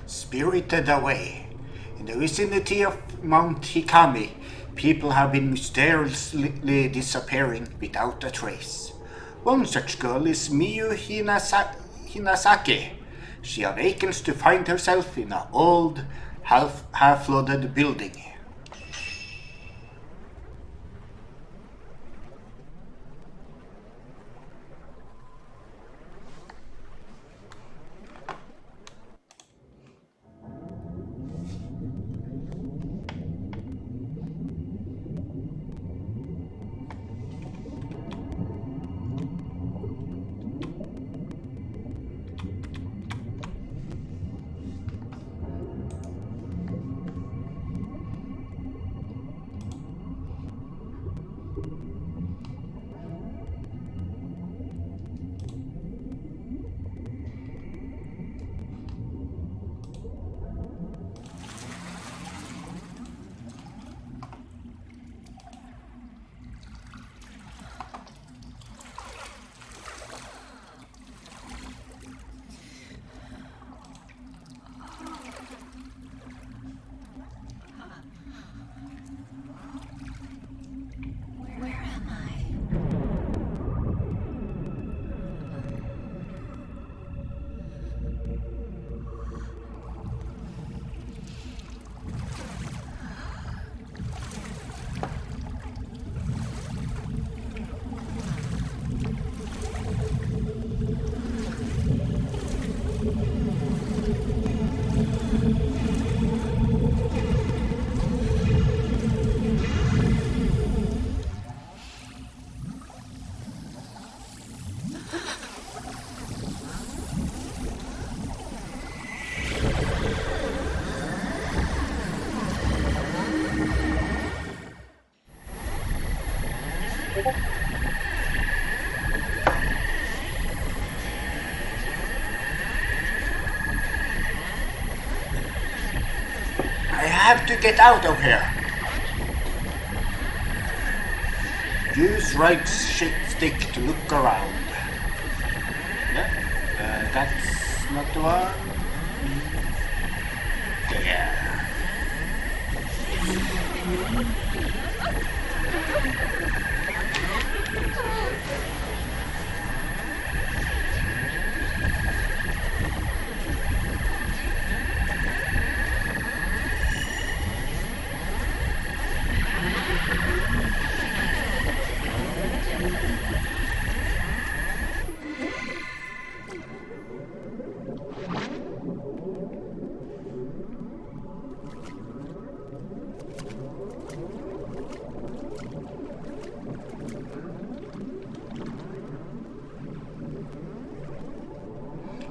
Spirited away. In the vicinity of Mount Hikami, people have been mysteriously disappearing without a trace. One such girl is Miyu Hinasake. She awakens to find herself in an old, half-flooded building. I have to get out of here. Use right stick to look around. Yeah, that's not the one. There.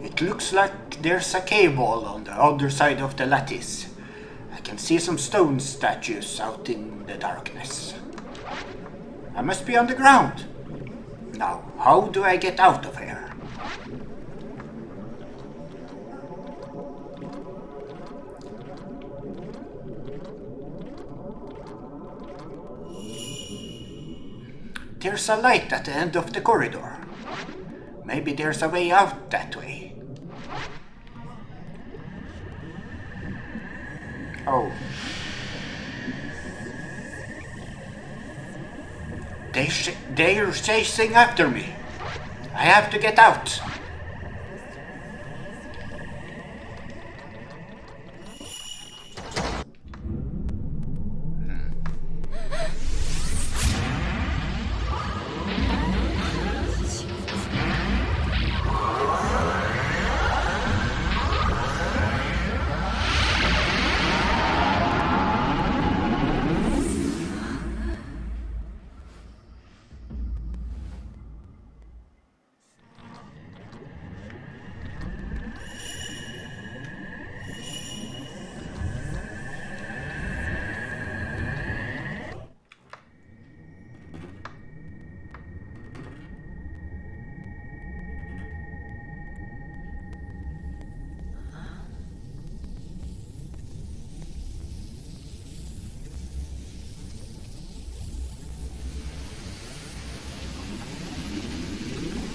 It looks like there's a cave wall on the other side of the lattice. I can see some stone statues out in the darkness. I must be on the ground. Now, how do I get out of here? There's a light at the end of the corridor. Maybe there's a way out that way. Oh. They're chasing after me. I have to get out.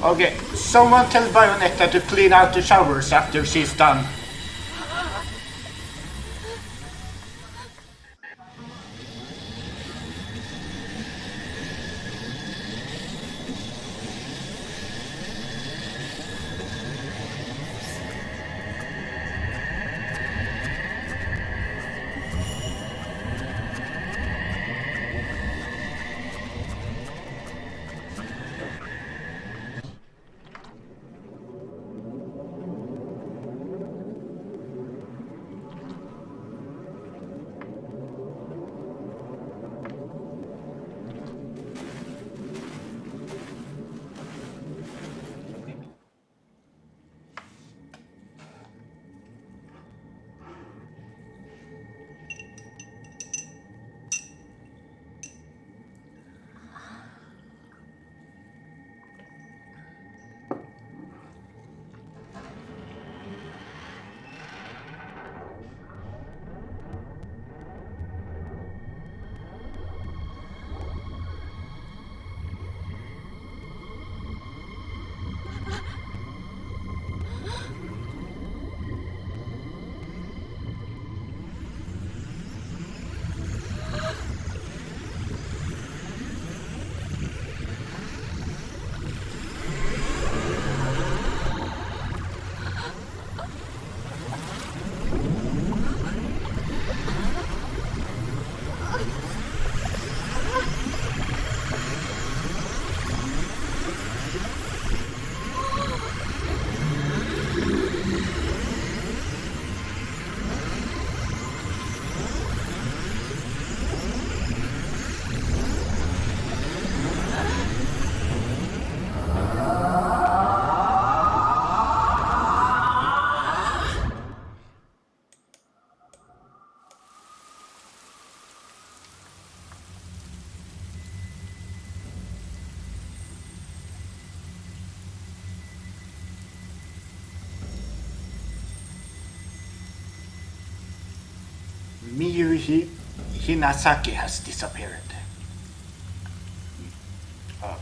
Okay, someone tell Bayonetta to clean out the showers after she's done. Miyu Hinasaki has disappeared. Okay.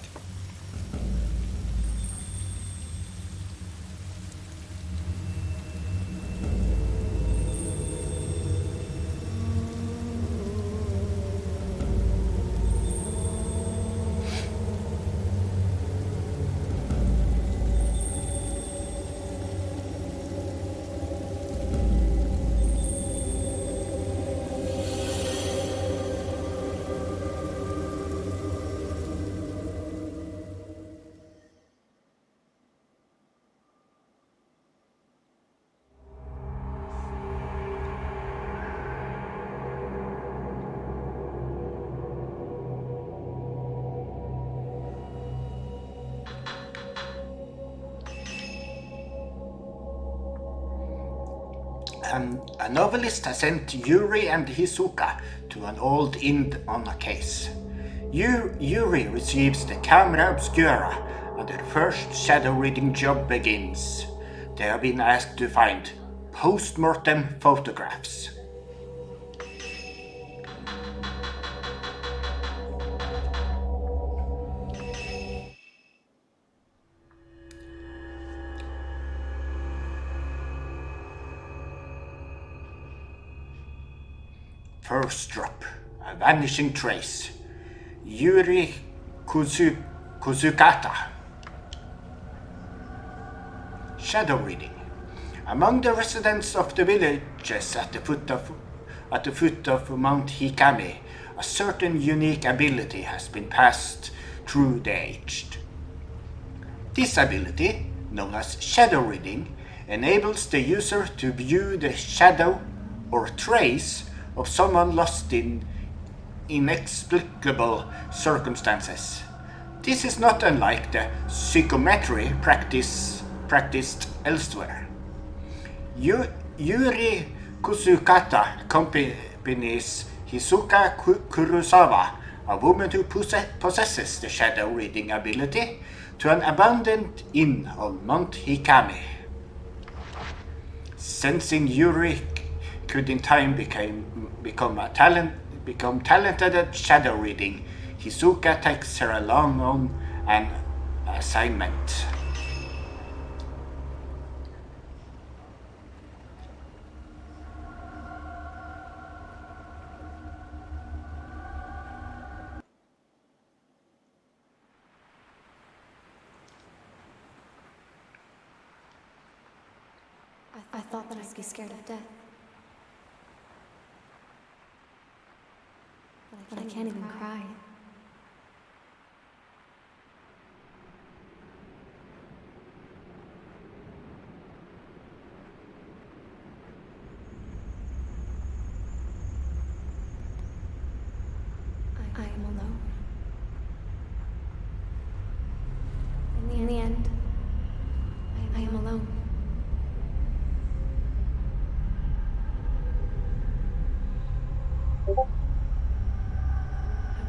A novelist has sent Yuri and Hisoka to an old inn on a case. Yuri receives the camera obscura and their first shadow reading job begins. They have been asked to find post-mortem photographs. First drop, a vanishing trace. Yuri Kuzukata. Shadow reading. Among the residents of the villages at the foot of Mount Hikami, a certain unique ability has been passed through the aged. This ability, known as shadow reading, enables the user to view the shadow or trace of someone lost in inexplicable circumstances. This is not unlike the psychometry practiced elsewhere. Yuri Kusukata accompanies Hisoka Kurosawa, a woman who possesses the shadow reading ability, to an abandoned inn on Mount Hikami. Sensing Yuri could in time become talented at shadow reading, Hisoka takes her along on an assignment. I thought that I'd be scared of death. But I can't even cry. I am alone. In the end, I am alone.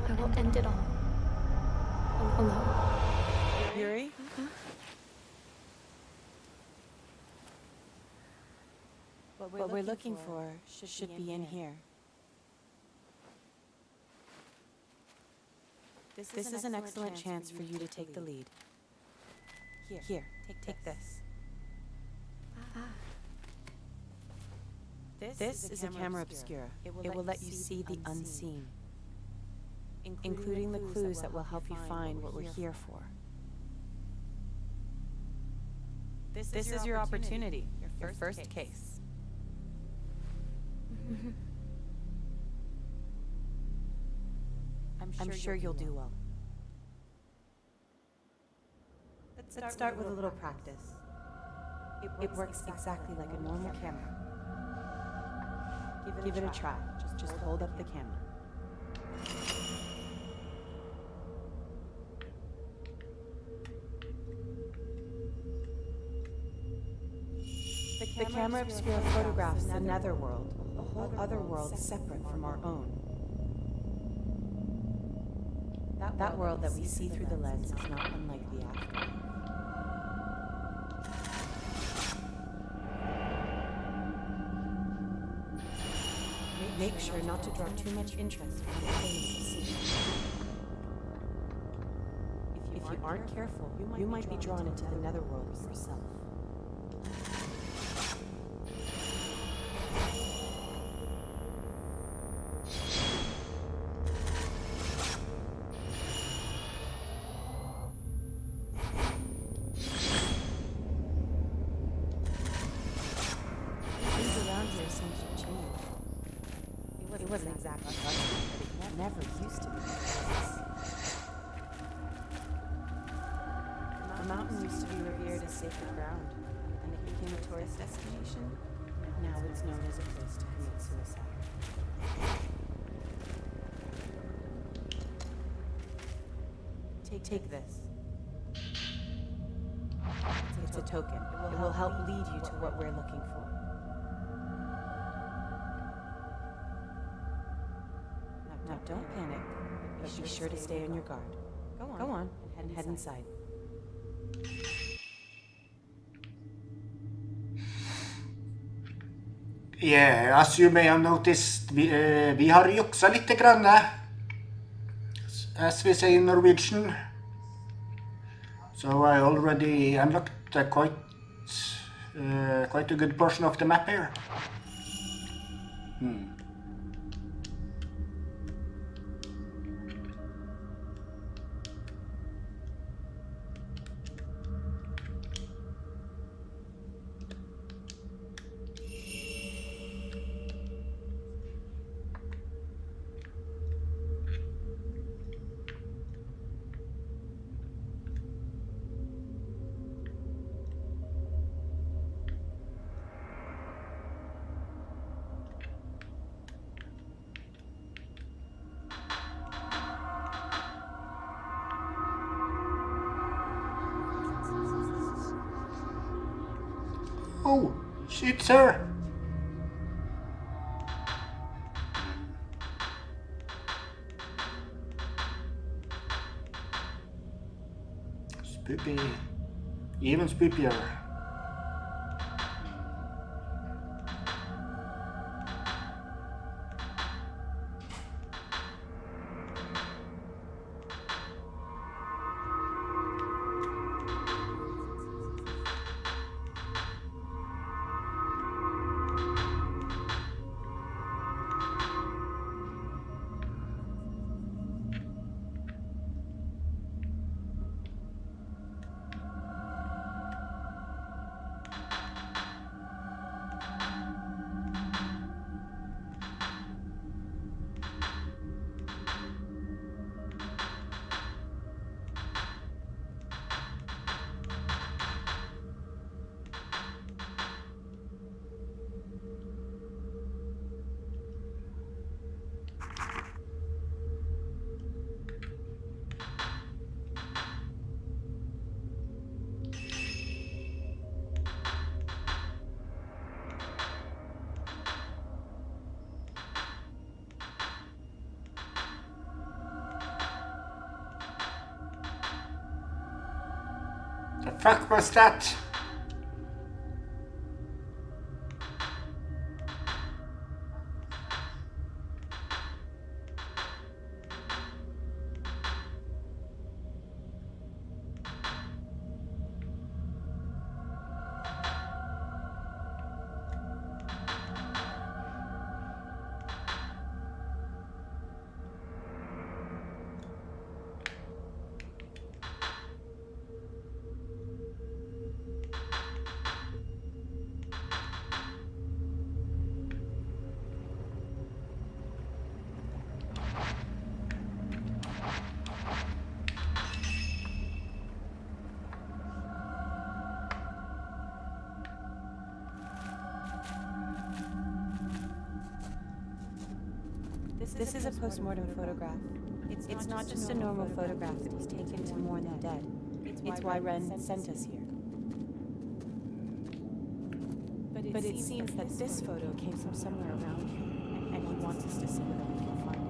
I will end it all. Alone. Yuri? What we're looking for should be in here. This is an excellent chance for you to take the lead. Here, take this. This is a camera obscura. It will let you see the unseen, including the clues that will help you find what we're here for. This is your opportunity, your first case. I'm sure you'll do well. Let's start with a little practice. It works exactly like a normal camera. Give it a try. Just hold up the camera. The camera obscura photographs the netherworld, a whole other world separate from our own. That world that we see through the lens is not unlike the after. Make sure not to draw too much interest from the things you see. If you aren't careful, you might be drawn into the netherworld yourself. Things around here seem to change. It wasn't exactly pleasant, but it never used to be like this. The mountain used to be revered as sacred ground, and it became a tourist destination. Now it's known as a place to commit suicide. Take this. It's a token. It will help lead you to what we're looking for. Now don't panic, but be sure to stay on your guard. Go on and head inside. Yeah, as you may have noticed, vi har juksa lite grann, as we say in Norwegian. So I already unlocked quite a good portion of the map here. Oh, shit, sir. Spooky. Even spookier. The fuck was that? This is a post-mortem photograph. It's not just a normal photograph that was taken to mourn the dead. It's why Ren sent us here. But it seems that this photo came from somewhere around here, and he wants us to see whether we can find it.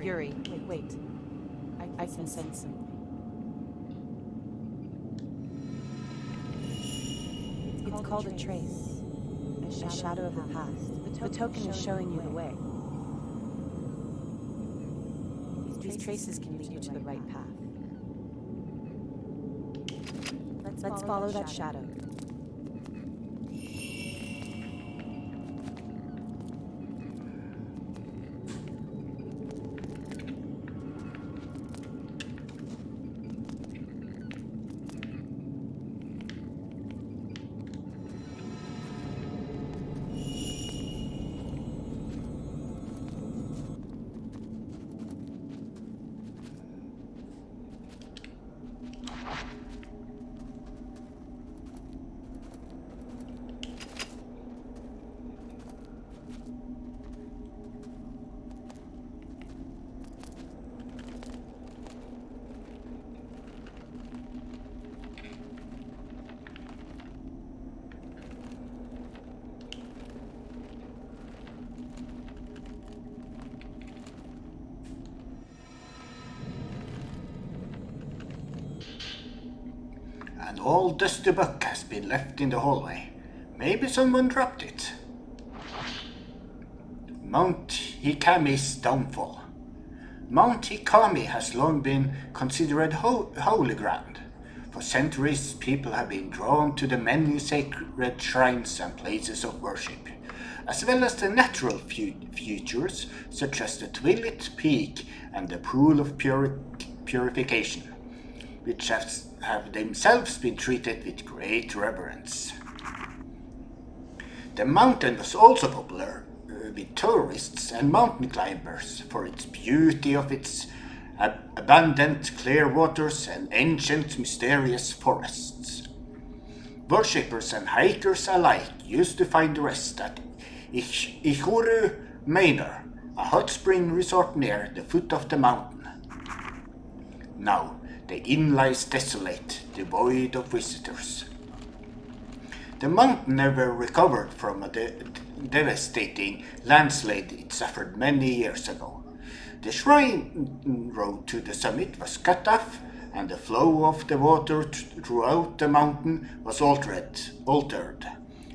Yuri, wait. I can sense something. It's called a trace. A shadow of the past. The token is showing you the way. These traces can lead you to the right path. Let's follow that shadow. An old dusty book has been left in the hallway. Maybe someone dropped it. Mount Hikami's downfall. Mount Hikami has long been considered holy ground. For centuries, people have been drawn to the many sacred shrines and places of worship, as well as the natural features such as the Twilit Peak and the Pool of Purification, which have themselves been treated with great reverence. The mountain was also popular with tourists and mountain climbers for its beauty of its abundant clear waters and ancient mysterious forests. Worshippers and hikers alike used to find rest at Ihuru Manor, a hot spring resort near the foot of the mountain. Now, the inn lies desolate, devoid of visitors. The mountain never recovered from a devastating landslide it suffered many years ago. The shrine road to the summit was cut off, and the flow of the water throughout the mountain was altered,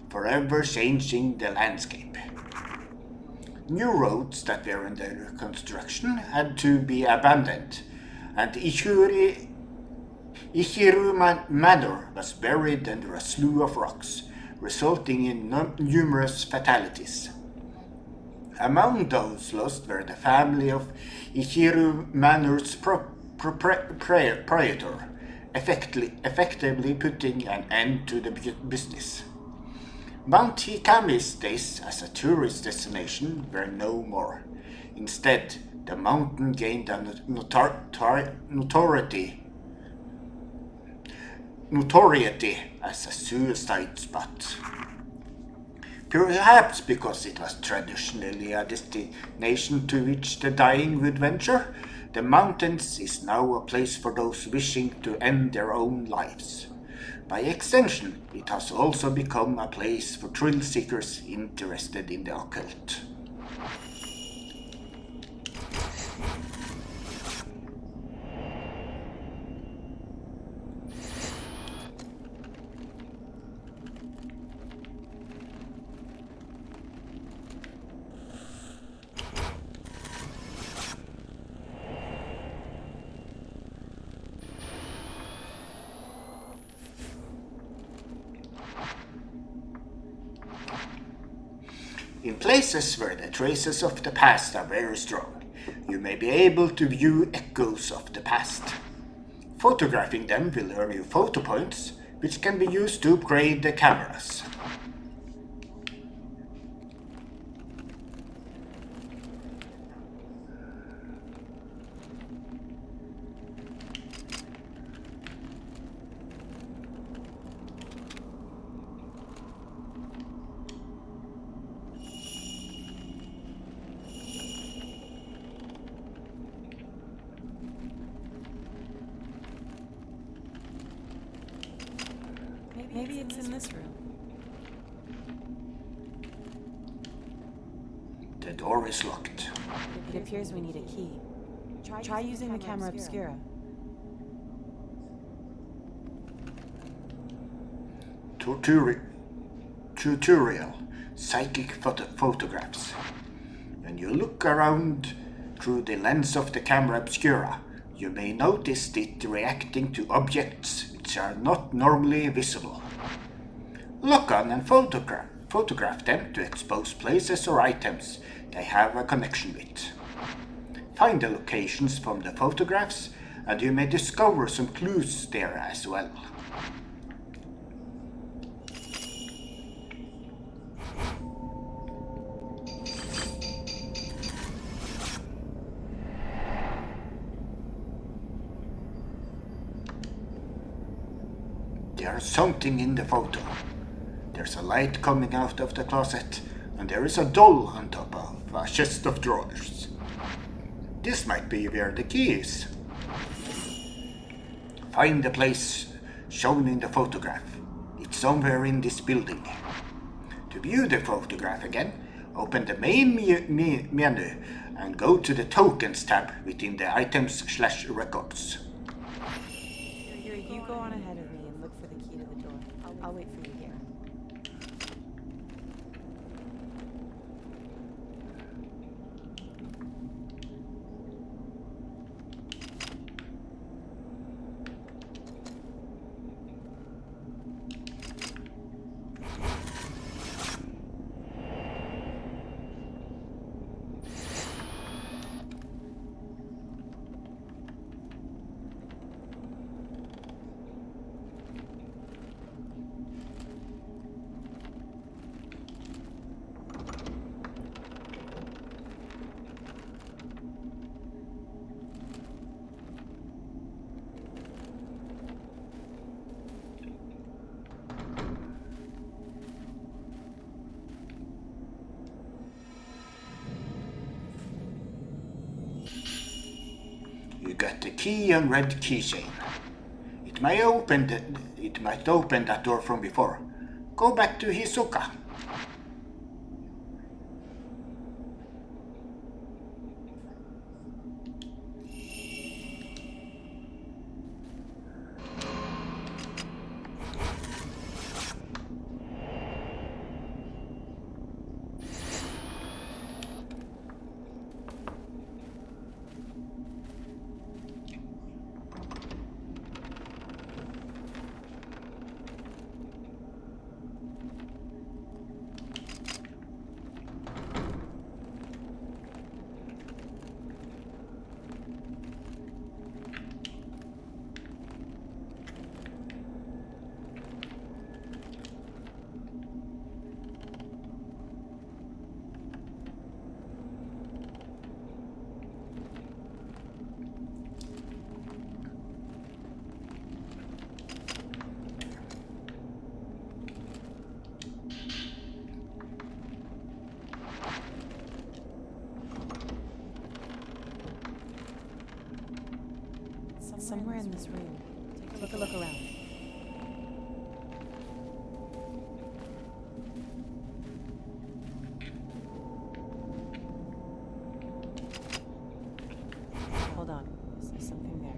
forever changing the landscape. New roads that were under construction had to be abandoned, and Ichiru Manor was buried under a slew of rocks, resulting in numerous fatalities. Among those lost were the family of Ichiru Manor's proprietor, effectively putting an end to the business. Mount Hikami's days as a tourist destination were no more. Instead, the mountain gained a notoriety as a suicide spot. Perhaps because it was traditionally a destination to which the dying would venture, the mountains is now a place for those wishing to end their own lives. By extension, it has also become a place for thrill seekers interested in the occult. In places where the traces of the past are very strong, you may be able to view echoes of the past. Photographing them will earn you photo points, which can be used to upgrade the cameras. Maybe it's in this room. The door is locked. It appears we need a key. Try using the camera obscura. Tutorial. Psychic photographs. When you look around through the lens of the camera obscura, you may notice it reacting to objects which are not normally visible. Look on and photograph them to expose places or items they have a connection with. Find the locations from the photographs, and you may discover some clues there as well. There's something in the photo. There's a light coming out of the closet, and there is a doll on top of a chest of drawers. This might be where the key is. Find the place shown in the photograph. It's somewhere in this building. To view the photograph again, open the main menu and go to the Tokens tab within the Items/Records. You go on ahead of me and look for the key to the door. I'll wait for you here. got the key on red keychain. It might open that door from before. Go back to Hisoka. Somewhere in this room. Take a look around. Hold on. There's something there.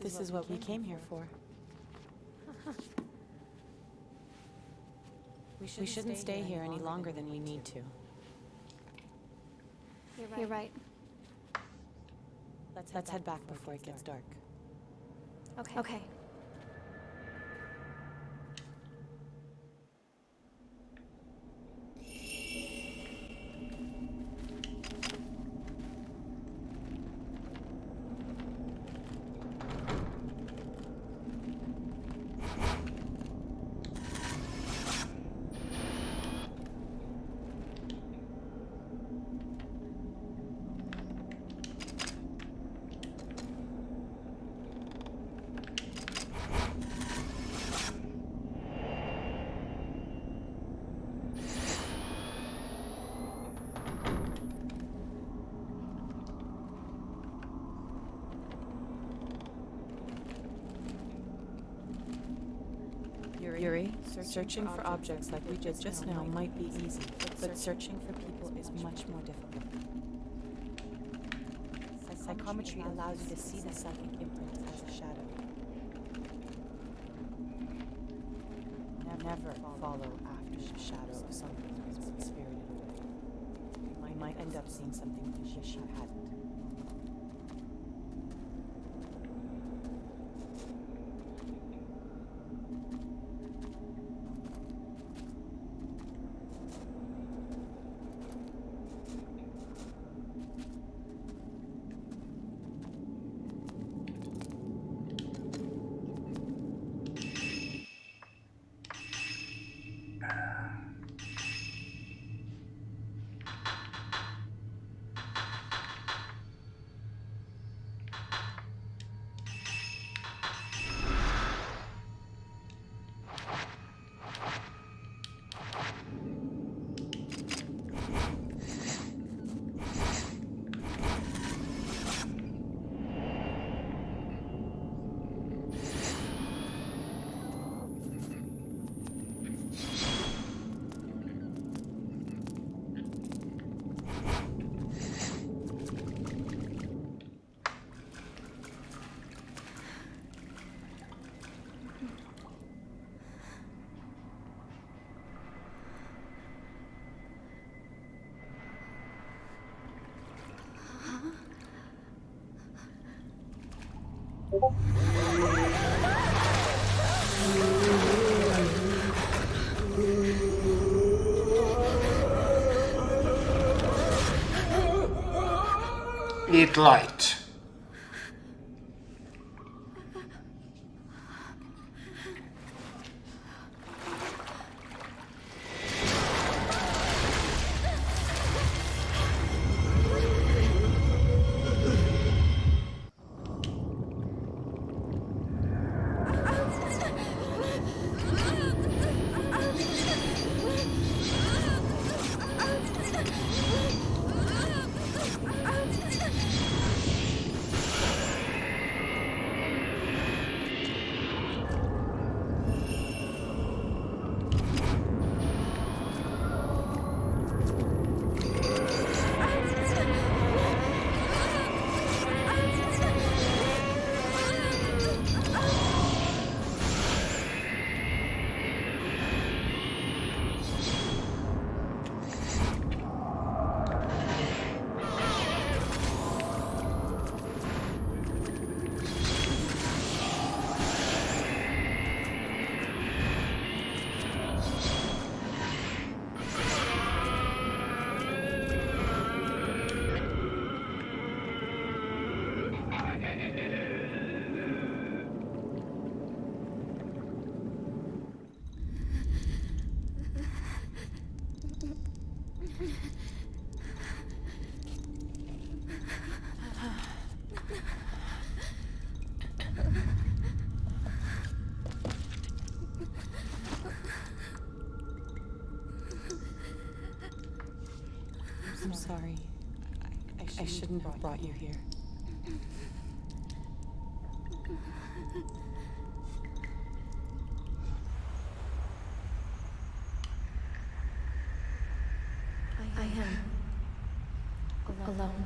This is what we came here for. We shouldn't stay here any longer than we need to. You're right. Let's head back before it gets dark. Okay. Yuri, searching for objects like we did just now might be easy, but searching for people is much more difficult. Psychometry allows you to see the psychic imprint as a shadow. Never follow after the shadow of someone who's been spirited away. You might end up seeing something you wish you hadn't. Eat light. I'm sorry. I shouldn't have brought you here. I am alone.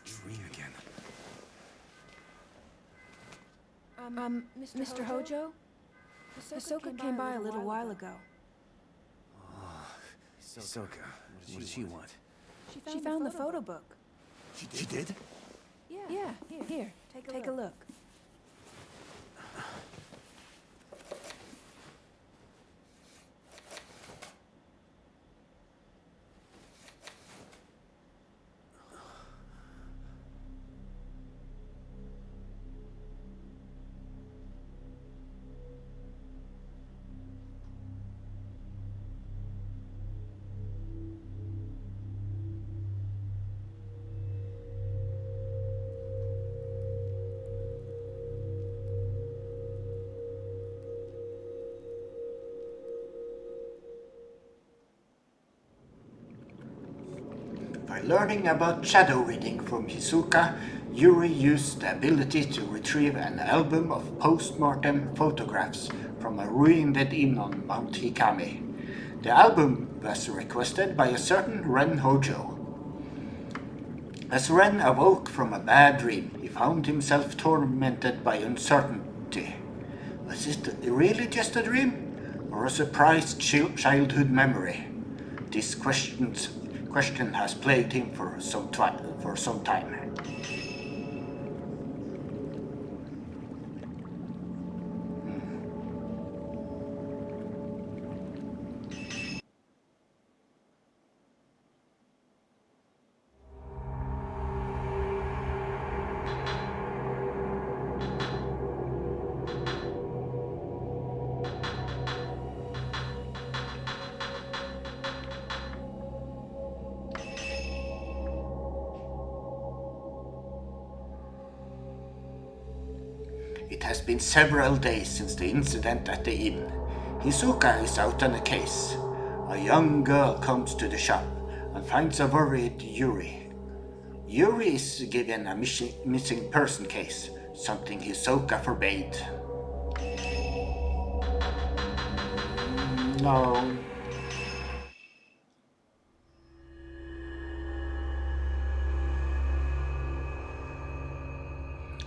Dream again. Mr. Hojo? Ahsoka came by a little while ago. Ahsoka, what did she want? She found the photo book. She did? Yeah, here, take a look. By learning about shadow reading from Hisoka, Yuri used the ability to retrieve an album of post-mortem photographs from a ruined inn on Mount Hikami. The album was requested by a certain Ren Hojo. As Ren awoke from a bad dream, he found himself tormented by uncertainty. Was it really just a dream, or a surprised childhood memory? This question has plagued him for some time. It has been several days since the incident at the inn. Hisoka is out on a case. A young girl comes to the shop and finds a worried Yuri. Yuri is given a missing person case, something Hisoka forbade. No.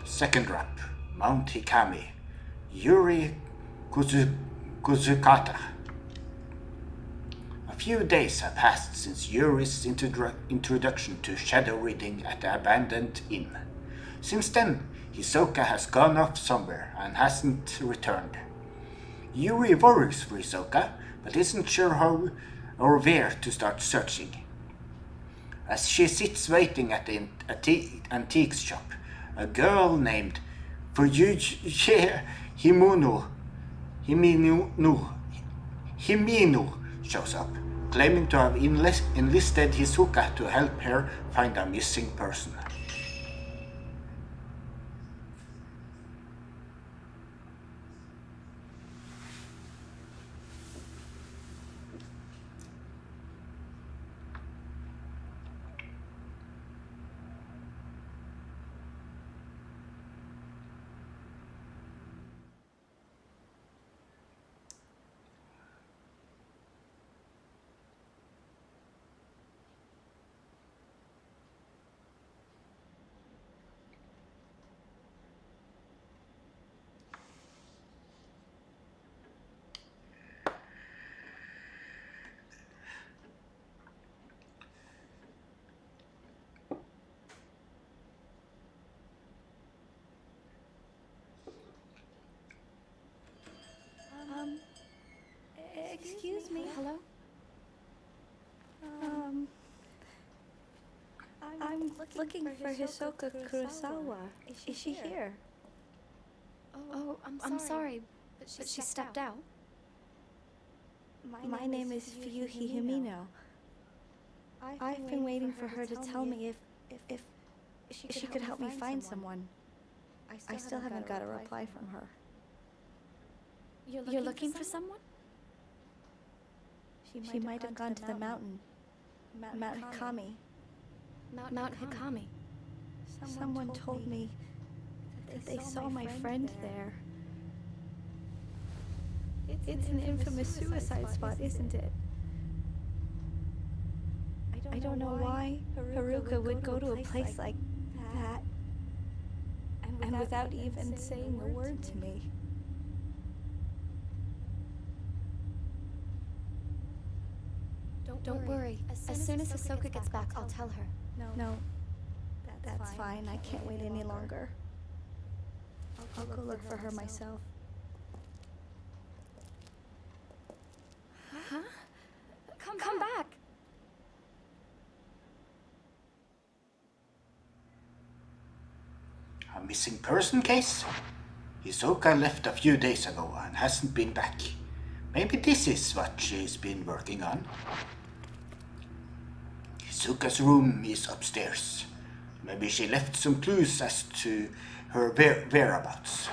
Second rap, Mount Hikami, Yuri Kuzukata. A few days have passed since Yuri's introduction to shadow reading at the abandoned inn. Since then, Hisoka has gone off somewhere and hasn't returned. Yuri worries for Hisoka, but isn't sure how or where to start searching. As she sits waiting at the antiques shop, a girl named Fuyuji Himino shows up, claiming to have enlisted Hisoka to help her find a missing person. Excuse me. Hello? I'm looking for Hisoka Kurosawa. Is she here? Oh, I'm sorry, but she stepped out. My name is Fuyuhi Himino. I've been waiting for her to tell me if she could help me find someone. I still haven't got a reply from her. You're looking for someone? She might have gone to the mountain. Mount Hikami. Mount Hikami. Someone told me that they saw my friend there. It's an infamous suicide spot, isn't it? I don't know why Haruka would go to a place like that and without even saying a word to me. Don't worry. As soon as Hisoka gets back, I'll tell her. No, that's fine. I can't wait any longer. I'll go look for her myself. Huh? Come back! A missing person case? Hisoka left a few days ago and hasn't been back. Maybe this is what she's been working on. Hisoka's room is upstairs. Maybe she left some clues as to her whereabouts.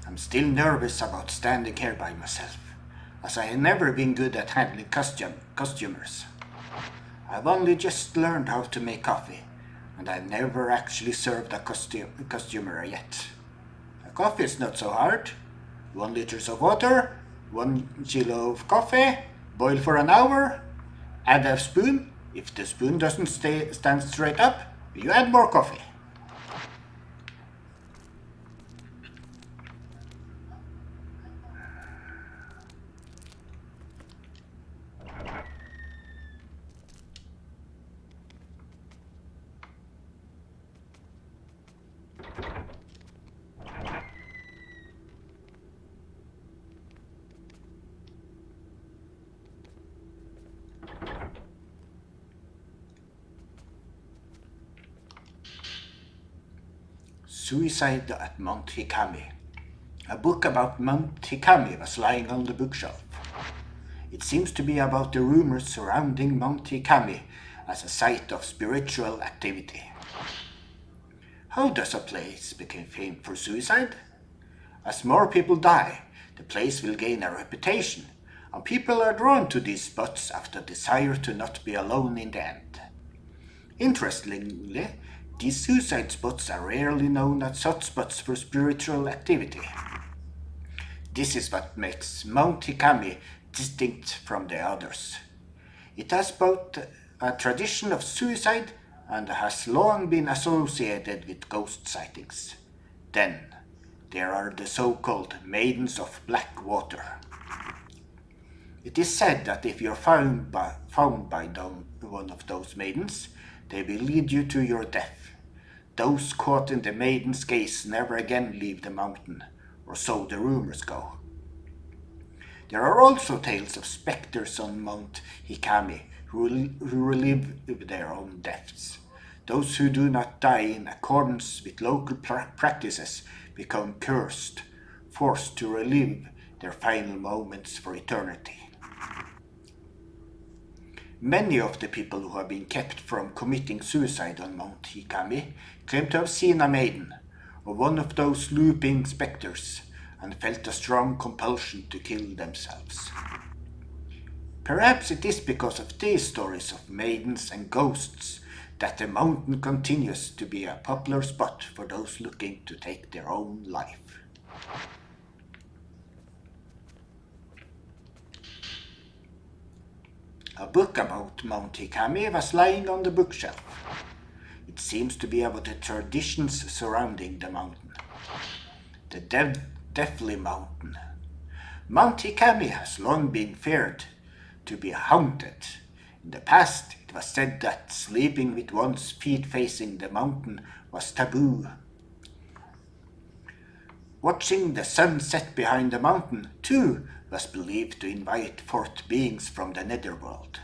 I'm still nervous about standing here by myself, as I have never been good at handling customers. I've only just learned how to make coffee, and I've never actually served a customer yet. A coffee is not so hard. 1 liter of water, 1 kilo of coffee, boil for an hour, add a spoon. If the spoon doesn't stand straight up, you add more coffee. Suicide at Mount Hikami. A book about Mount Hikami was lying on the bookshelf. It seems to be about the rumors surrounding Mount Hikami as a site of spiritual activity. How does a place become famed for suicide? As more people die, the place will gain a reputation, and people are drawn to these spots after desire to not be alone in the end. Interestingly, these suicide spots are rarely known as hotspots for spiritual activity. This is what makes Mount Hikami distinct from the others. It has both a tradition of suicide and has long been associated with ghost sightings. Then, there are the so-called Maidens of Black Water. It is said that if you're found by one of those maidens, they will lead you to your death. Those caught in the maiden's gaze never again leave the mountain, or so the rumors go. There are also tales of specters on Mount Hikami who relive their own deaths. Those who do not die in accordance with local practices become cursed, forced to relive their final moments for eternity. Many of the people who have been kept from committing suicide on Mount Hikami claim to have seen a maiden, or one of those looping specters, and felt a strong compulsion to kill themselves. Perhaps it is because of these stories of maidens and ghosts that the mountain continues to be a popular spot for those looking to take their own life. A book about Mount Hikami was lying on the bookshelf. It seems to be about the traditions surrounding the mountain. The Deathly Mountain. Mount Hikami has long been feared to be haunted. In the past, it was said that sleeping with one's feet facing the mountain was taboo. Watching the sun set behind the mountain, too, was believed to invite forth beings from the netherworld.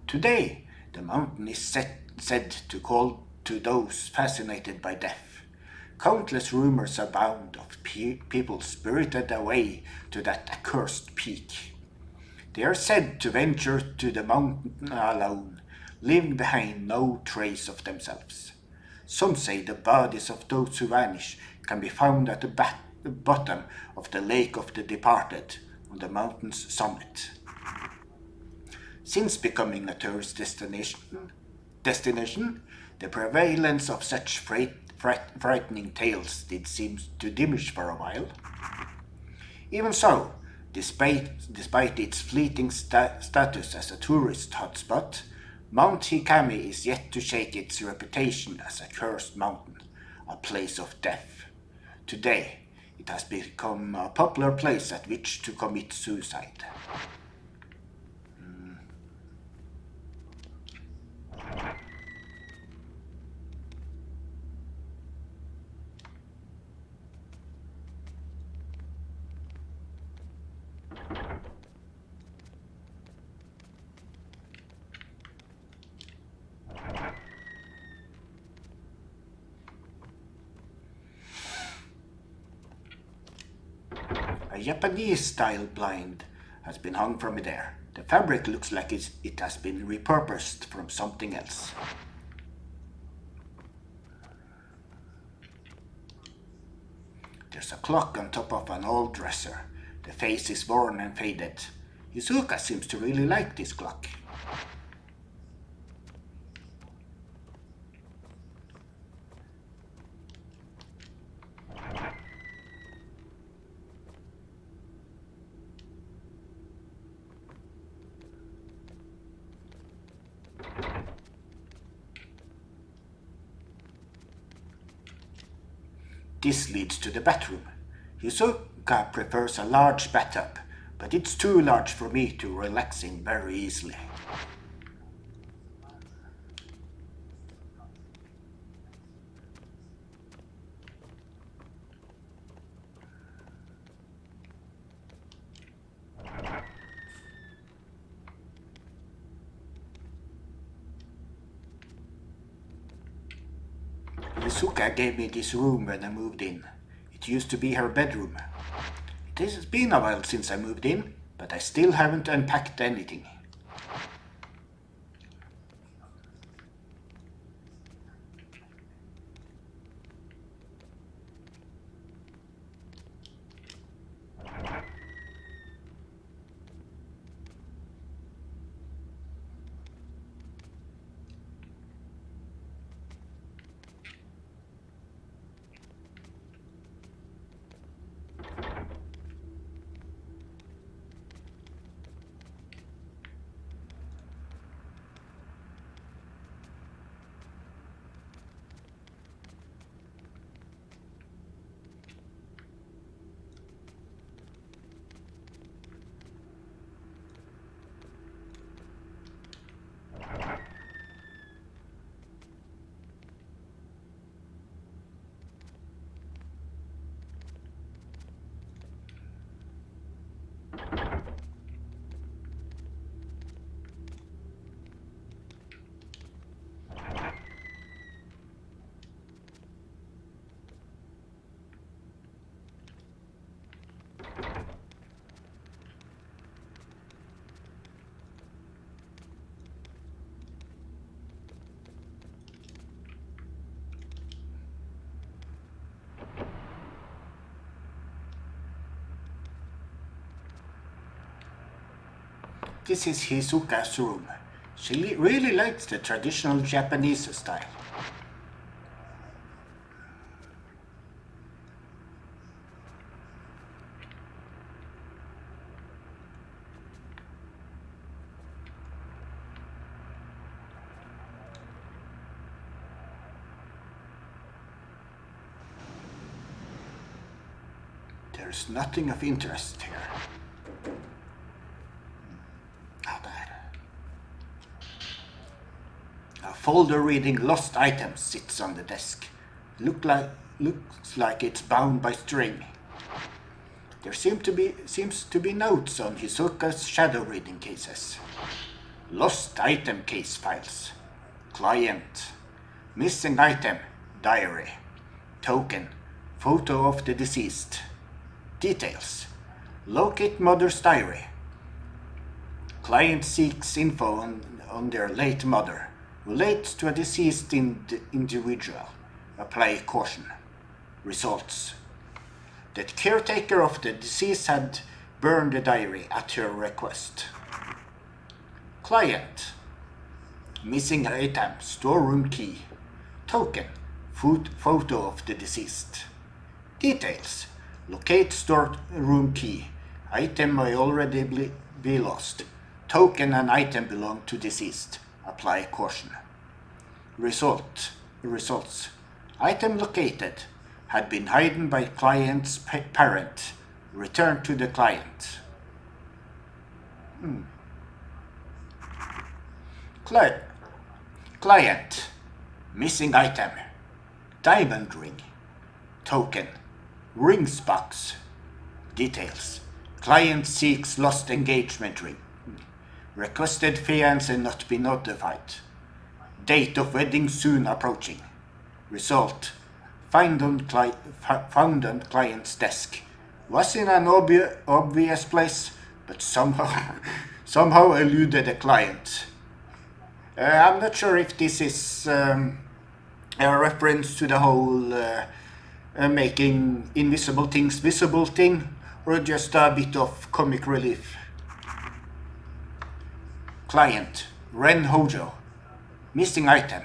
Today, the mountain is said to call to those fascinated by death. Countless rumors abound of people spirited away to that accursed peak. They are said to venture to the mountain alone, leaving behind no trace of themselves. Some say the bodies of those who vanish can be found at the bottom of the Lake of the Departed on the mountain's summit. Since becoming a tourist destination, the prevalence of such frightening tales did seem to diminish for a while. Even so, despite its fleeting status as a tourist hotspot, Mount Hikami is yet to shake its reputation as a cursed mountain, a place of death. Today, it has become a popular place at which to commit suicide. A Japanese-style blind has been hung from there. The fabric looks like it has been repurposed from something else. There's a clock on top of an old dresser. The face is worn and faded. Izuka seems to really like this clock. This leads to the bathroom. Hisoka prefers a large bathtub, but it's too large for me to relax in very easily. Hisoka gave me this room when I moved in. It used to be her bedroom. It has been a while since I moved in, but I still haven't unpacked anything. This is Hisoka's room. She really likes the traditional Japanese style. There's nothing of interest here. A folder reading lost items sits on the desk. Looks like it's bound by string. There seems to be notes on Hisoka's shadow reading cases. Lost item case files. Client. Missing item. Diary. Token. Photo of the deceased. Details. Locate mother's diary. Client seeks info on their late mother. Relates to a deceased individual. Apply caution. Results. The caretaker of the deceased had burned the diary at her request. Client. Missing item. Storeroom key. Token. Photo of the deceased. Details. Locate storeroom key. Item may already be lost. Token and item belong to deceased. Apply caution. Results. Item located. Had been hidden by client's parent. Returned to the client. Client. Missing item. Diamond ring. Token. Rings box. Details. Client seeks lost engagement ring. Requested fiancé not be notified. Date of wedding soon approaching. Result. Found on client's desk. Was in an obvious place, but somehow eluded the client. I'm not sure if this is a reference to the whole making invisible things visible thing, or just a bit of comic relief. Client, Ren Hojo. Missing item.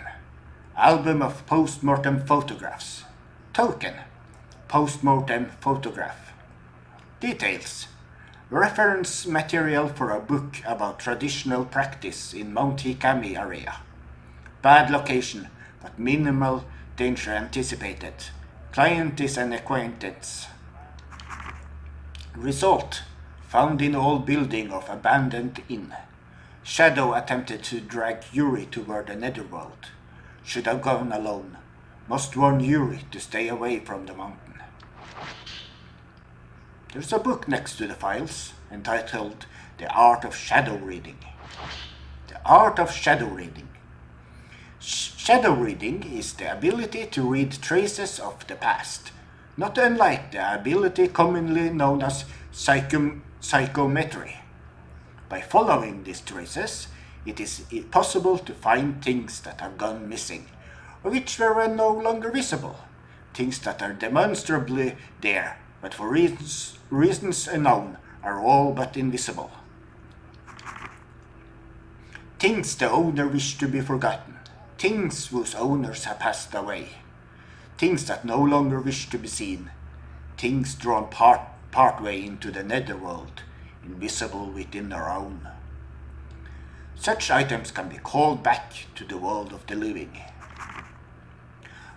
Album of post-mortem photographs. Token. Post-mortem photograph. Details. Reference material for a book about traditional practice in Mount Hikami area. Bad location, but minimal danger anticipated. Client is an acquaintance. Result: found in old building of abandoned inn. Shadow attempted to drag Yuri toward the netherworld. Should have gone alone. Must warn Yuri to stay away from the mountain. There's a book next to the files entitled The Art of Shadow Reading. The Art of Shadow Reading. Shadow reading is the ability to read traces of the past, not unlike the ability commonly known as psychometry. By following these traces, it is possible to find things that have gone missing, or which were no longer visible, things that are demonstrably there, but for reasons unknown, are all but invisible. Things the owner wished to be forgotten, things whose owners have passed away, things that no longer wish to be seen, things drawn partway into the netherworld, invisible within our own. Such items can be called back to the world of the living.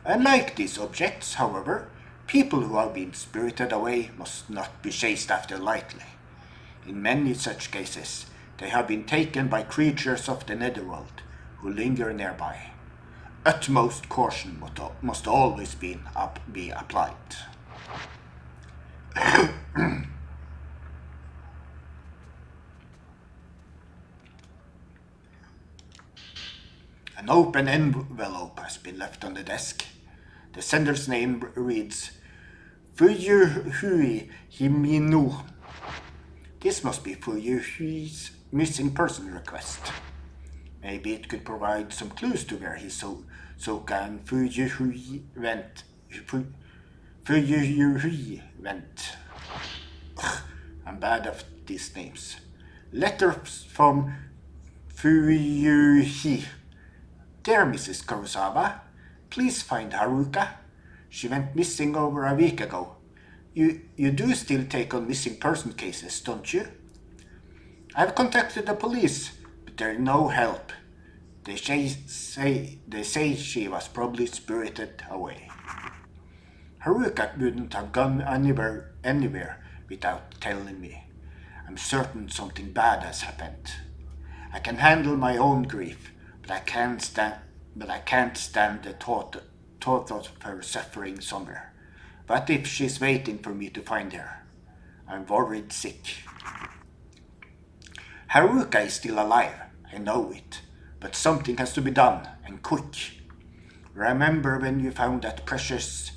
Unlike these objects, however, people who have been spirited away must not be chased after lightly. In many such cases, they have been taken by creatures of the netherworld who linger nearby. Utmost caution must always be applied. An open envelope has been left on the desk. The sender's name reads Fuyuhui Himino. This must be Fuyuhui's missing person request. Maybe it could provide some clues to where his Soka and Fuyuhui went. Fuyuhui went. Ugh, I'm bad at these names. Letter from Fuyuhi. Dear Mrs. Kurosawa, please find Haruka. She went missing over a week ago. You do still take on missing person cases, don't you? I've contacted the police, but they're no help. They say she was probably spirited away. Haruka wouldn't have gone anywhere without telling me. I'm certain something bad has happened. I can handle my own grief, but I can't stand the thought of her suffering somewhere. What if she's waiting for me to find her? I'm worried sick. Haruka is still alive, I know it, but something has to be done, and quick. Remember when you found that precious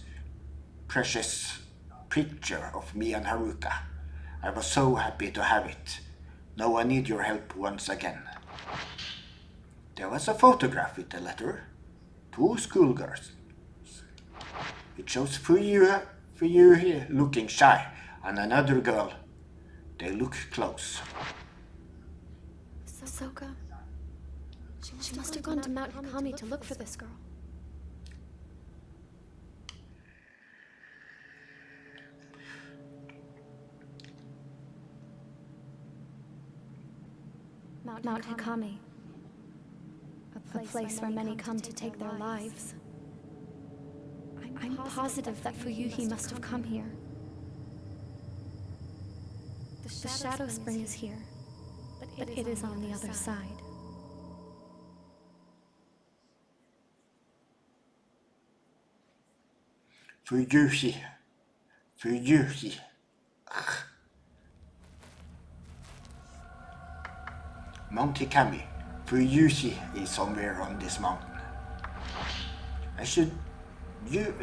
picture of me and Haruka? I was so happy to have it. Now I need your help once again. There was a photograph with the letter. 2 schoolgirls. It shows Fuyuhi looking shy and another girl. They look close. Soka. She must have gone to Mount Hikami to look for this girl. Mount Hikami. A place where many come to take their lives. I'm positive that Fuyuhi must have come here. The Shadow Spring is here, but it is on the other side. Fuyuhi. Mount Hikami. Fuyuhi is somewhere on this mountain. I should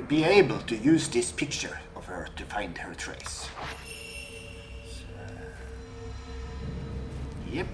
be able to use this picture of her to find her trace. Yep.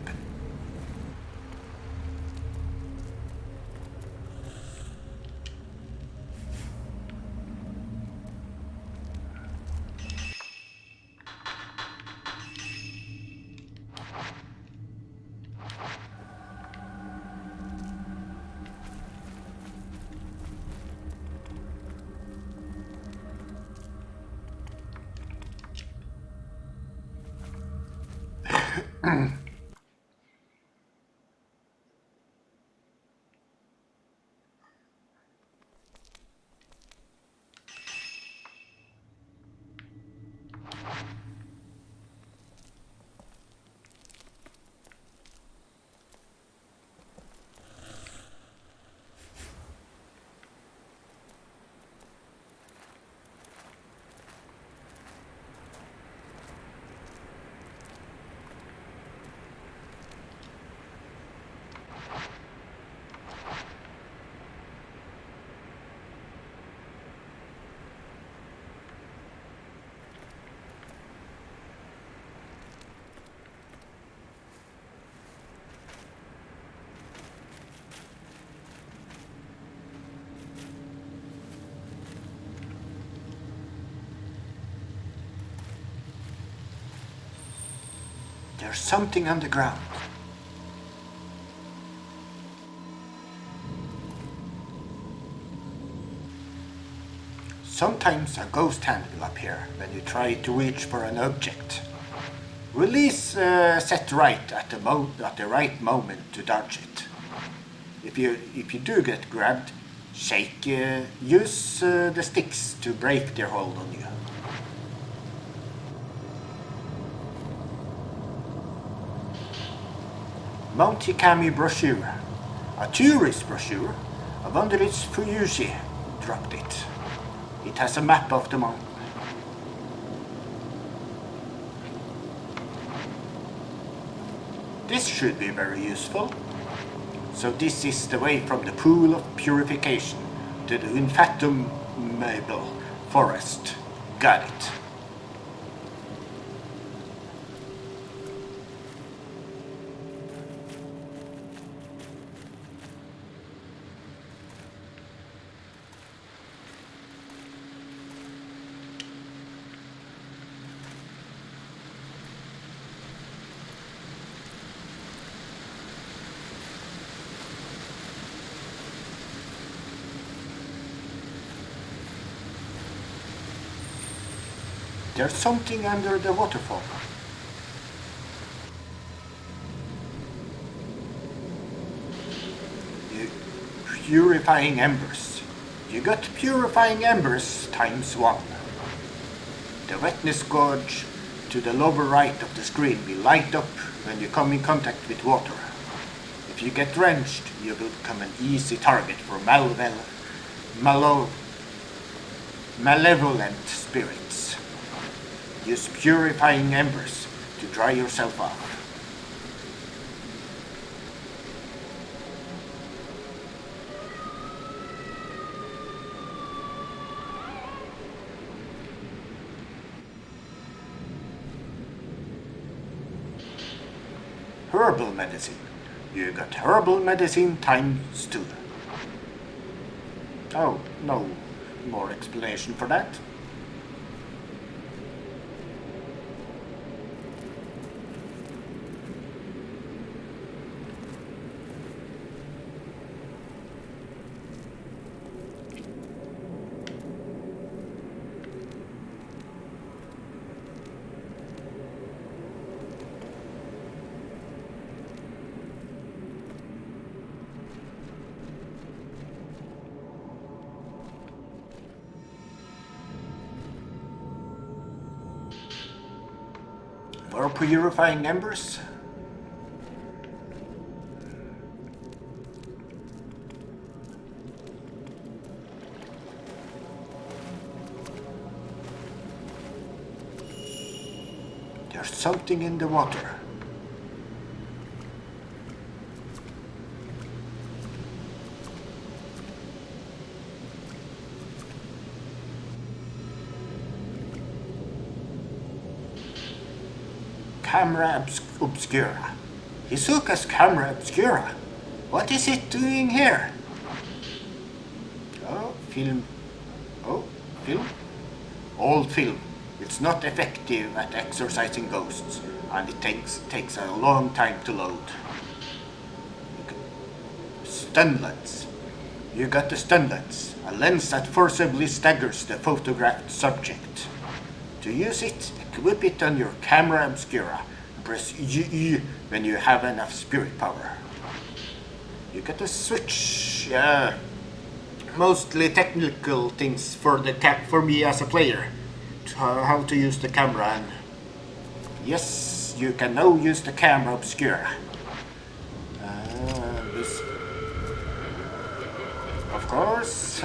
There's something on the ground. Sometimes a ghost hand will appear when you try to reach for an object. Release set right at the right moment to dodge it. If you do get grabbed, use the sticks to break their hold on you. Mount Hikami brochure. A tourist brochure. I wonder if Fuyushi dropped it. It has a map of the mountain. This should be very useful. So this is the way from the pool of purification to the unfathomable forest. Got it. There's something under the waterfall. Purifying embers. You got purifying embers ×1. The wetness gauge to the lower right of the screen will light up when you come in contact with water. If you get drenched, you will become an easy target for malevolent spirits. Use purifying embers to dry yourself off. Herbal medicine. You got herbal medicine ×2. Oh, no more explanation for that. More purifying embers. There's something in the water. Camera obscura. Hisoka's camera obscura. What is it doing here? Oh, film. Oh, film? Old film. It's not effective at exorcising ghosts, and it takes a long time to load. Stun lens. You got the stun lens, a lens that forcibly staggers the photographed subject. To use it, equip it on your camera obscura and press E when you have enough spirit power. You get a switch, mostly technical things for me as a player, to how to use the camera, and yes, you can now use the camera obscura. This, of course.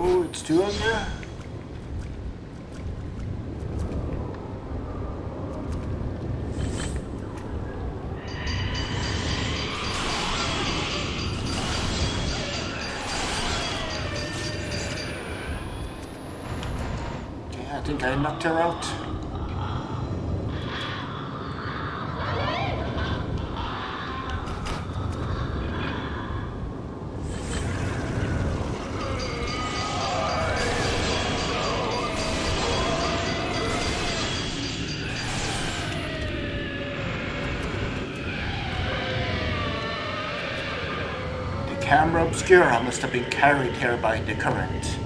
Oh, it's two of you. Okay, I think I knocked her out. camera obscura must have been carried here by the current.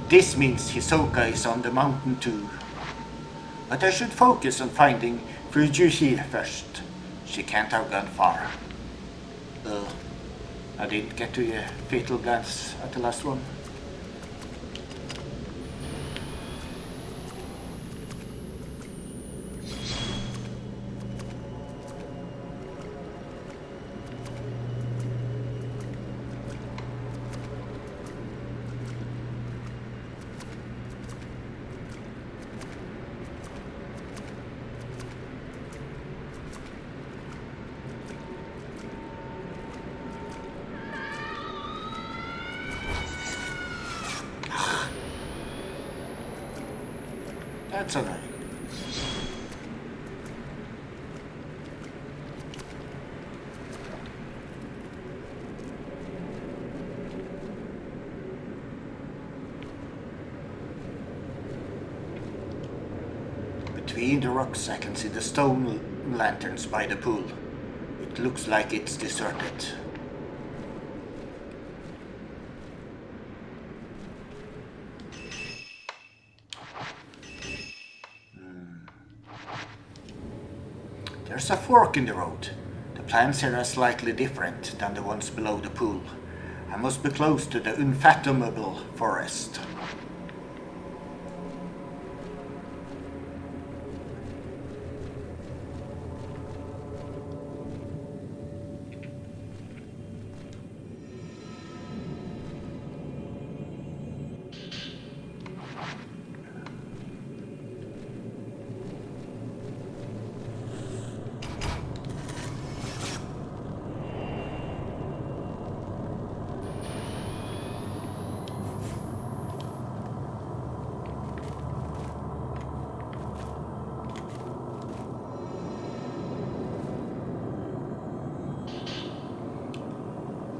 This means Hisoka is on the mountain too. But I should focus on finding Fujuhi first. She can't have gone far. I didn't get to a fatal glance at the last one. That's annoying. Between the rocks I can see the stone lanterns by the pool. It looks like it's deserted. There's a fork in the road. The plants here are slightly different than the ones below the pool. I must be close to the unfathomable forest.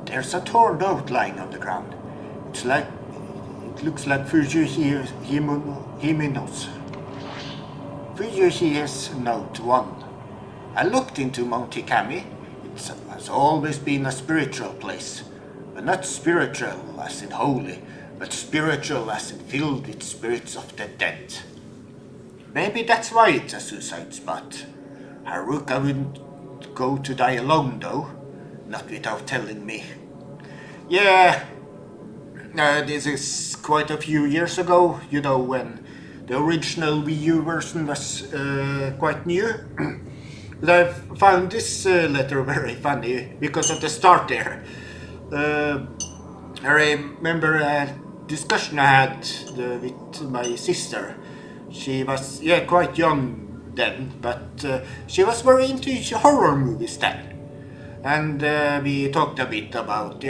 There's a torn note lying on the ground. It looks like Fujuhi Himino's. Fujuhi's note 1. I looked into Mount Hikami. It has always been a spiritual place. But not spiritual as in holy, but spiritual as in filled with spirits of the dead. Maybe that's why it's a suicide spot. Haruka wouldn't go to die alone though. Not without telling me. Yeah, this is quite a few years ago, you know, when the original Wii U version was quite new. But I found this letter very funny because of the start there. I remember a discussion I had with my sister. She was, quite young then, but she was very into horror movies then. And we talked a bit about,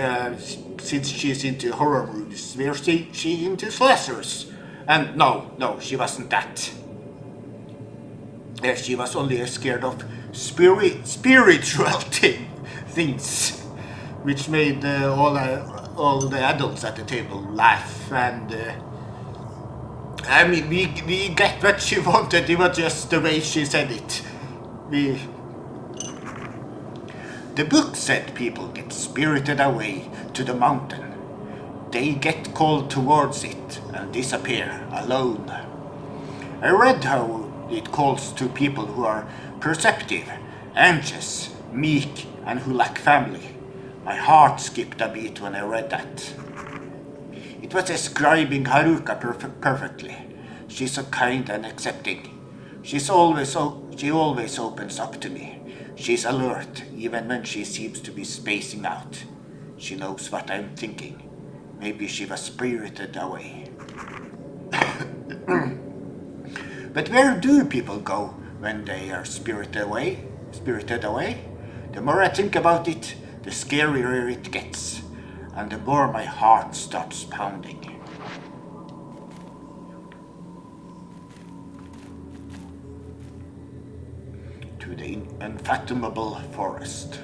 since she's into horror movies, where she into slashers. And no, she wasn't that. She was only scared of spiritual things, which made all the adults at the table laugh. And I mean, we get what she wanted. It was just the way she said it. The book said people get spirited away to the mountain. They get called towards it and disappear alone. I read how it calls to people who are perceptive, anxious, meek, and who lack family. My heart skipped a beat when I read that. It was describing Haruka perfectly. She's so kind and accepting. She always opens up to me. She's alert, even when she seems to be spacing out. She knows what I'm thinking. Maybe she was spirited away. But where do people go when they are spirited away? The more I think about it, the scarier it gets, and the more my heart starts pounding. To the unfathomable forest.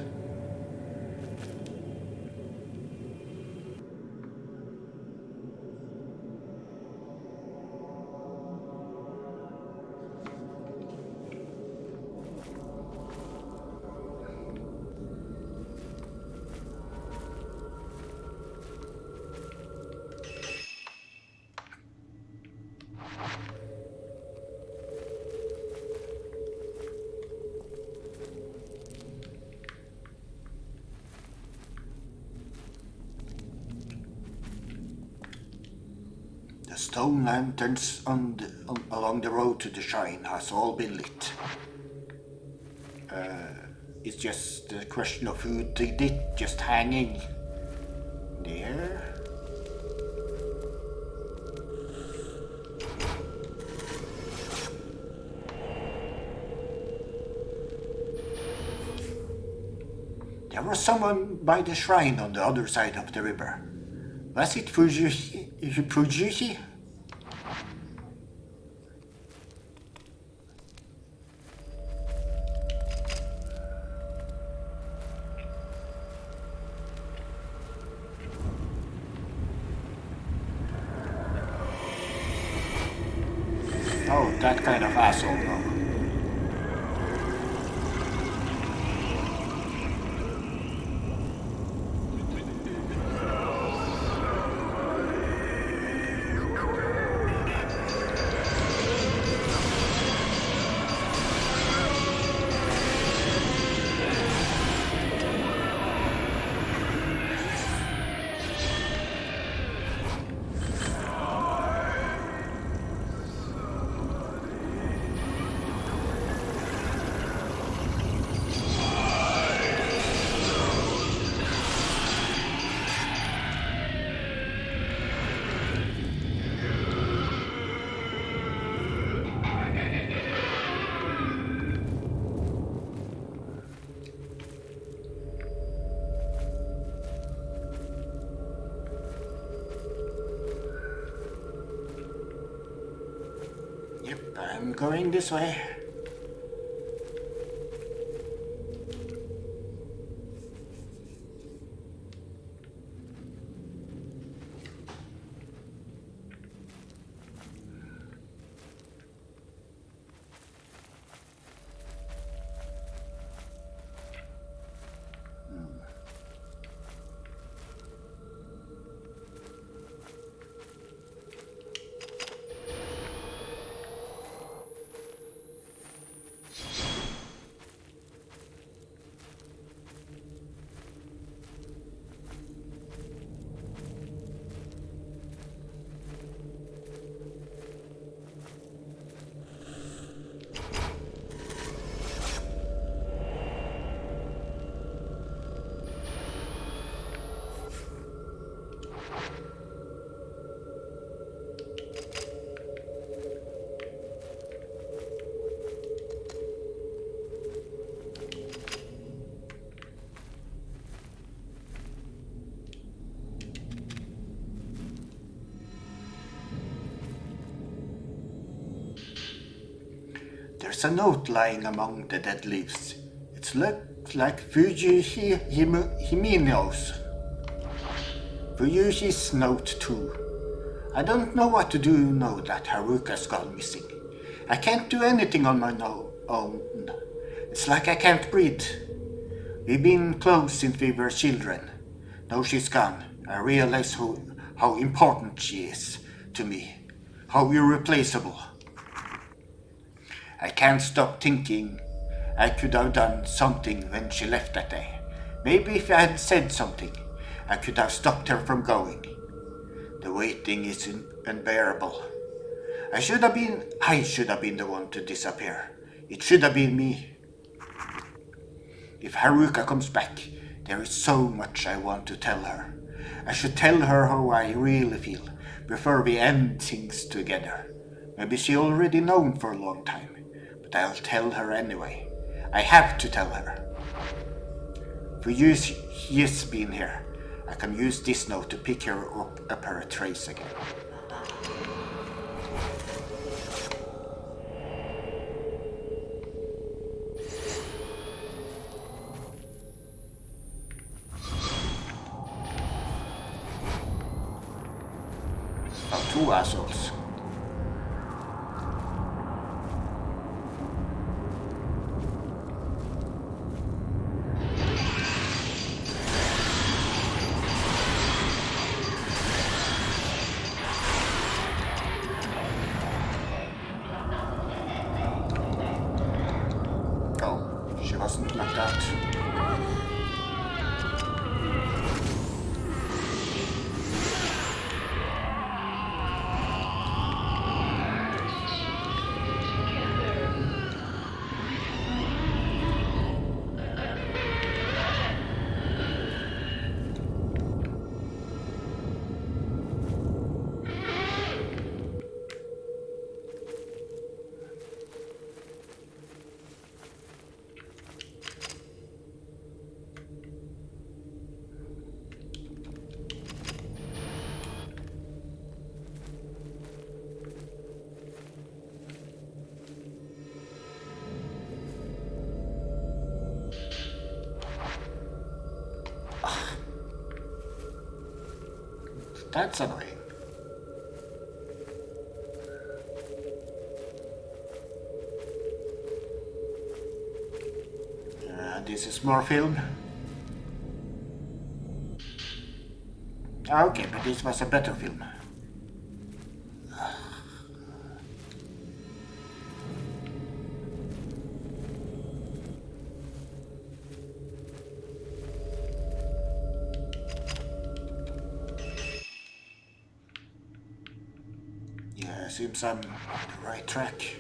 stone lanterns along the road to the shrine has all been lit. It's just a question of who did it, just hanging there. There was someone by the shrine on the other side of the river. Was it Fujushi? Oh, that kind of asshole, no. Yep, I'm going this way. There's a note lying among the dead leaves. It looks like Himino's. Fuyushi's note too. I don't know what to do now that Haruka's gone missing. I can't do anything on my own. It's like I can't breathe. We've been close since we were children. Now she's gone. I realize how important she is to me. How irreplaceable. I can't stop thinking I could have done something when she left that day. Maybe if I had said something, I could have stopped her from going. The waiting is unbearable. I should have been the one to disappear. It should have been me. If Haruka comes back, there is so much I want to tell her. I should tell her how I really feel before we end things together. Maybe she already known for a long time, but I'll tell her anyway. I have to tell her. For years being here, I can use this note to pick her up her trace again. Oh, two assholes. Wasn't like that. That's annoying. This is more film. Okay, but this was a better film. Yeah, seems I'm on the right track.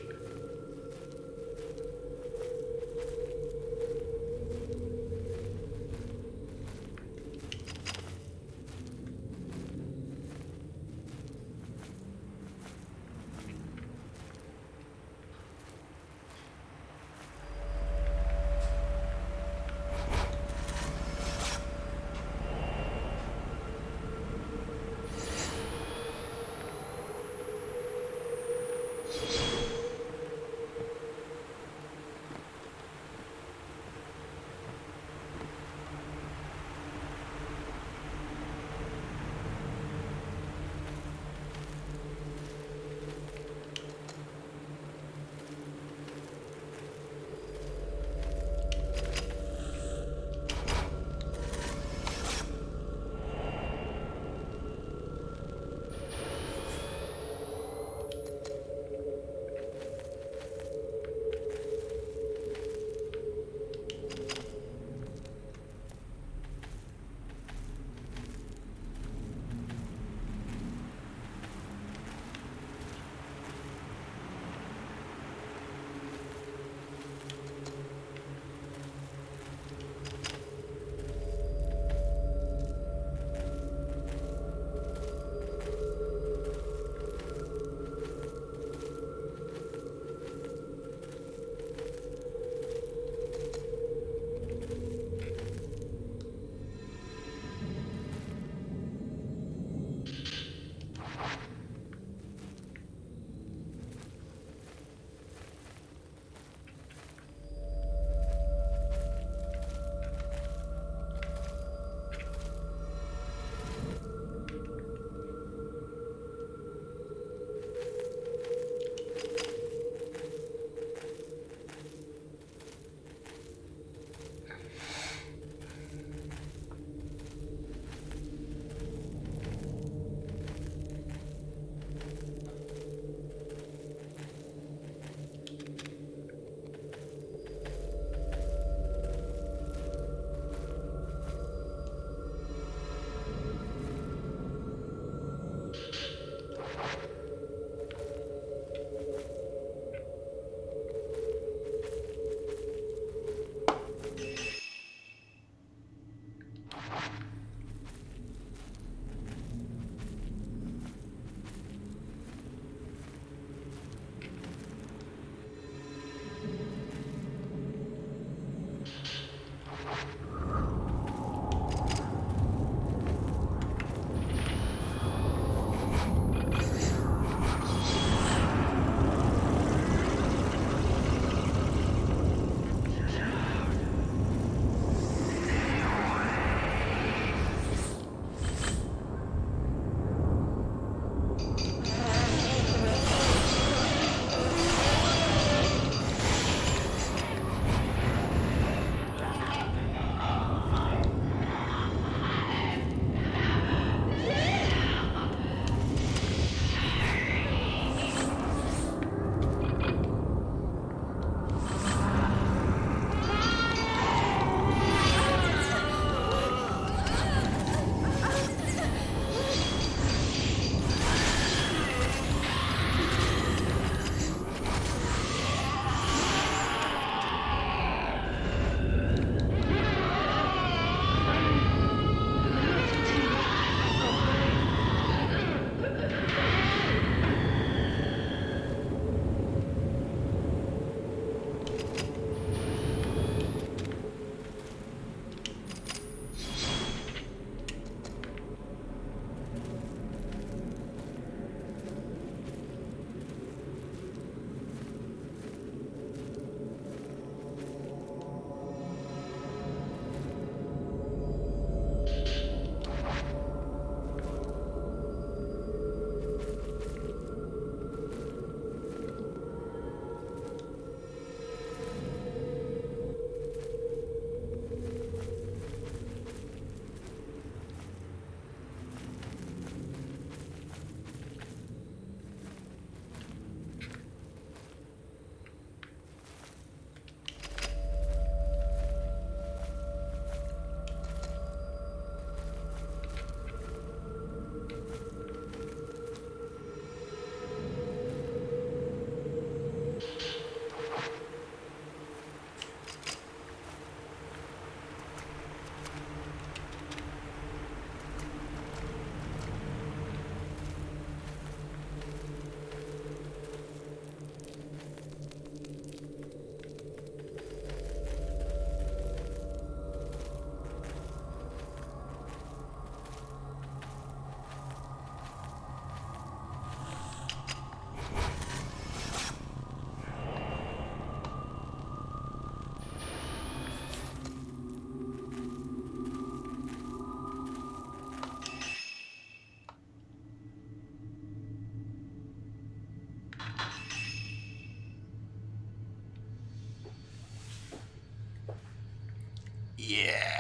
Yeah.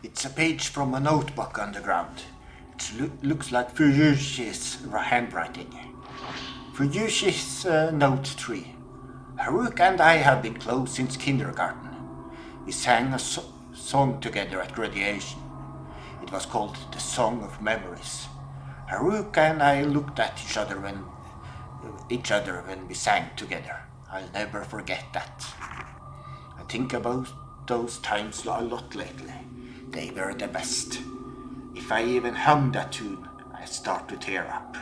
It's a page from a notebook on the ground. It looks like Fuyushi's handwriting. Fuyushi's note 3. Haruka and I have been close since kindergarten. We sang a song together at graduation. It was called The Song of Memories. Haruka and I looked at each other when we sang together. I'll never forget that. I think about those times a lot lately. They were the best. If I even hum that tune, I start to tear up.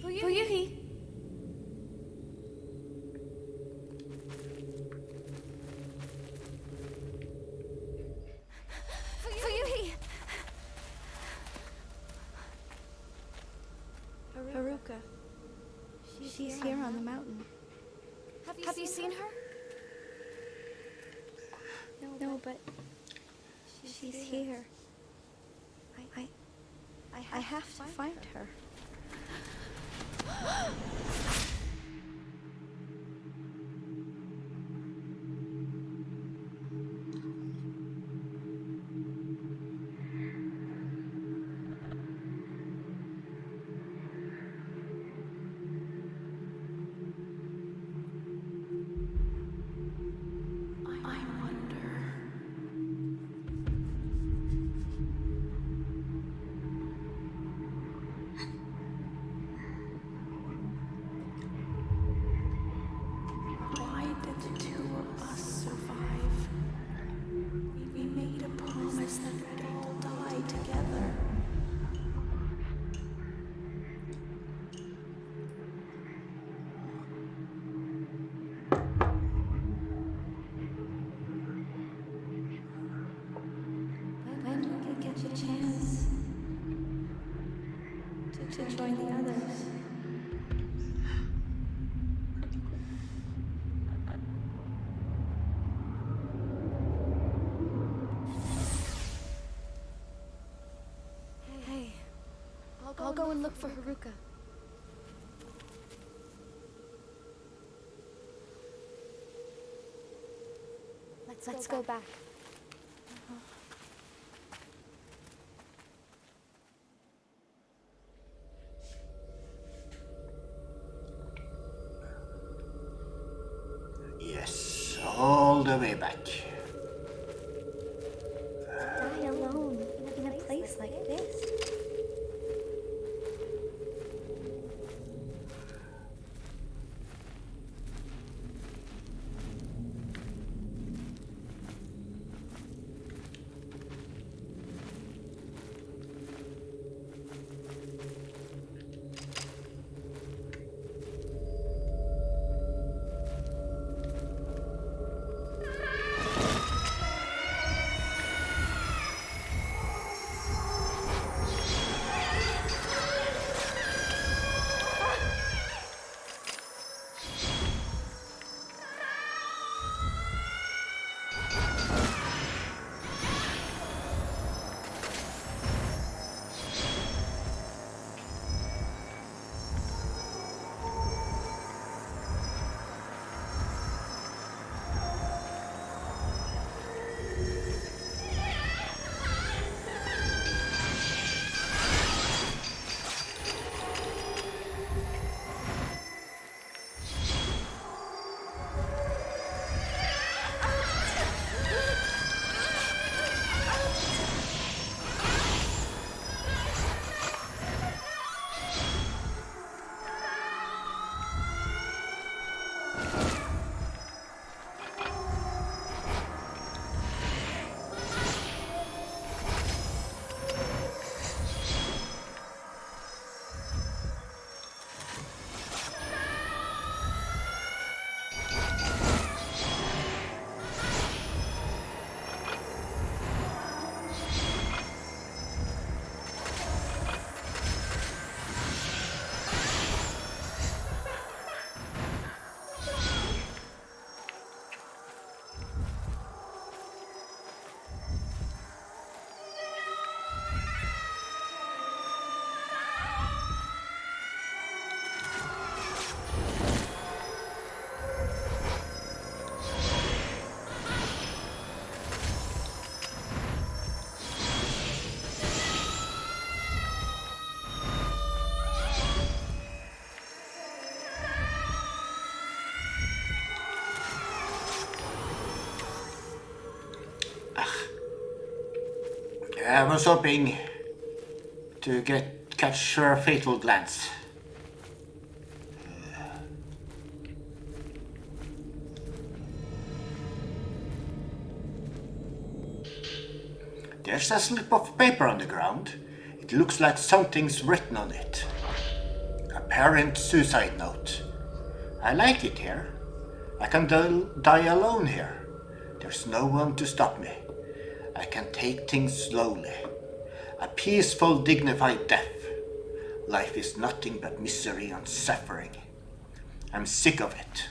Fuyuhi! Fuyuhi! Haruka. She's here on the mountain. Have you seen her? No, but she's here. I have to find her. and look for Haruka. Let's go back. Yes, all the way back. Die alone in a place like this. I was hoping to catch her fatal glance. There's a slip of paper on the ground. It looks like something's written on it. A parent suicide note. I like it here. I can die alone here. There's no one to stop me. I can take things slowly. A peaceful, dignified death. Life is nothing but misery and suffering. I'm sick of it.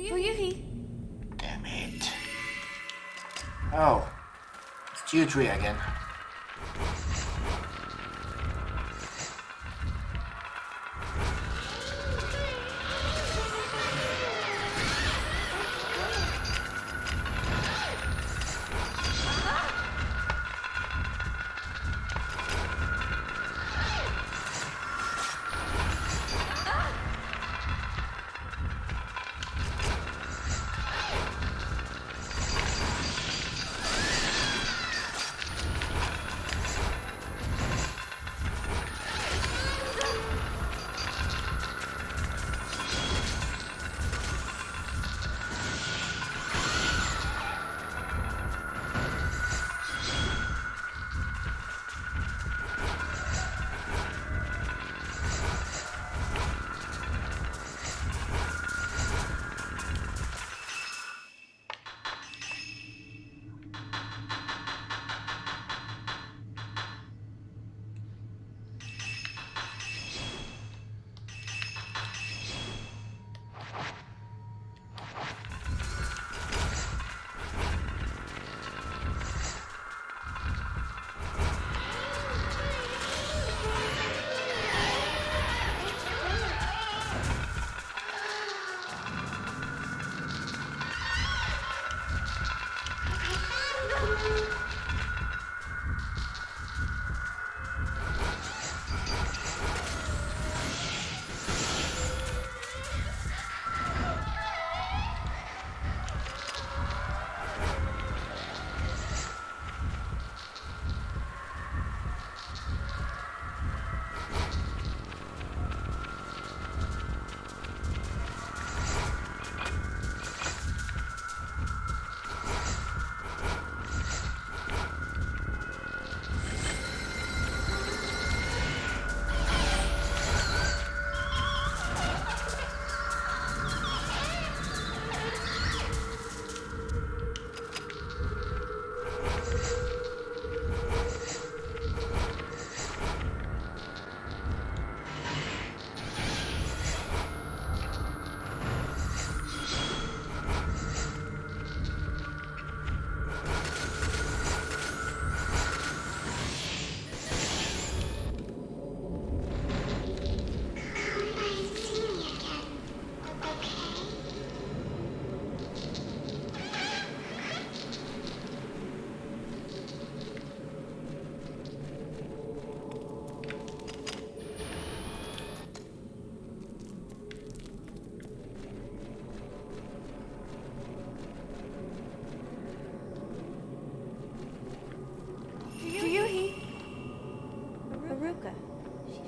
Fuyuhi! Damn it. Oh, it's you three again.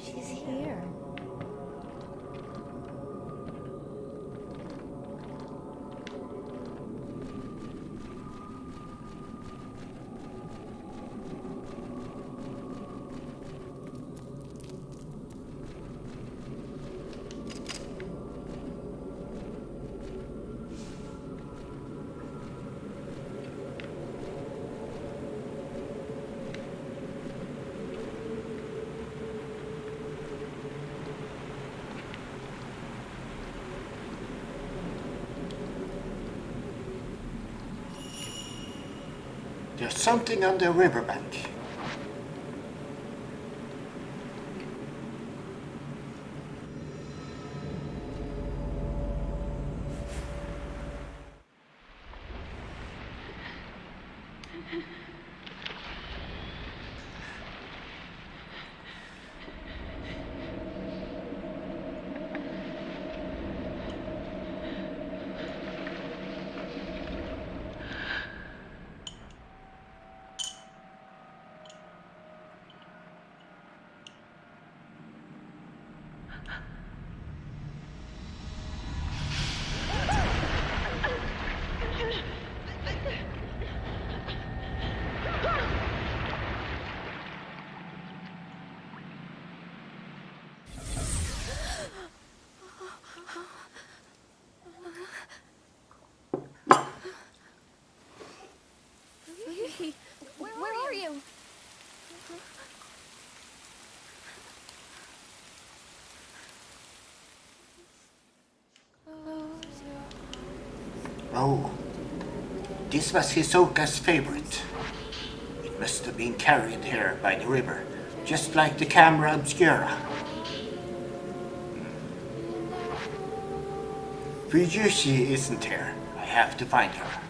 She's here. There's something on the riverbank. Oh, this was Hisoka's favorite. It must have been carried here by the river, just like the camera obscura. Fuyushi isn't here. I have to find her.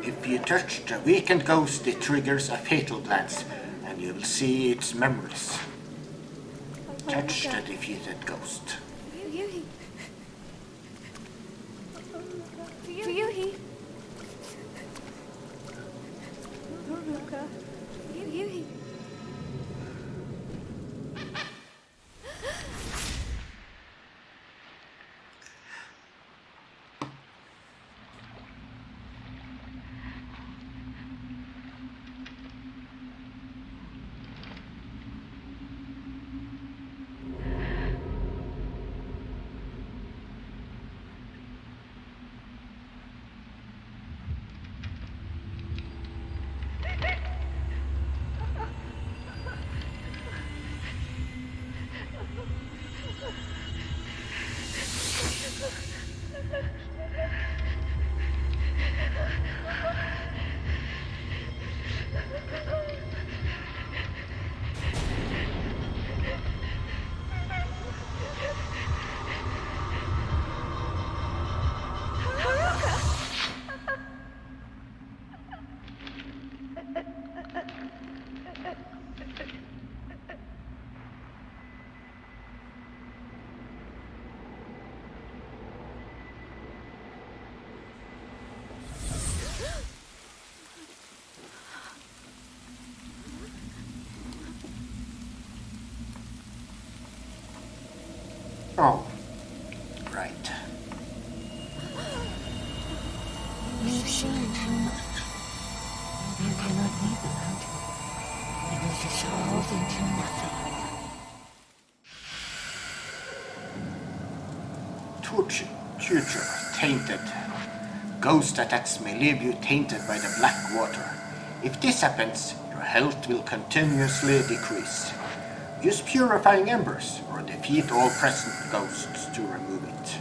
If you touch the weakened ghost, it triggers a fatal glance, and you will see its memories. Touch the defeated ghost. Ryuhi. Ryuhi. Ryuhi. dissolve into nothing. Torture, tainted. Ghost attacks may leave you tainted by the black water. If this happens, your health will continuously decrease. Use purifying embers or defeat all present ghosts to remove it.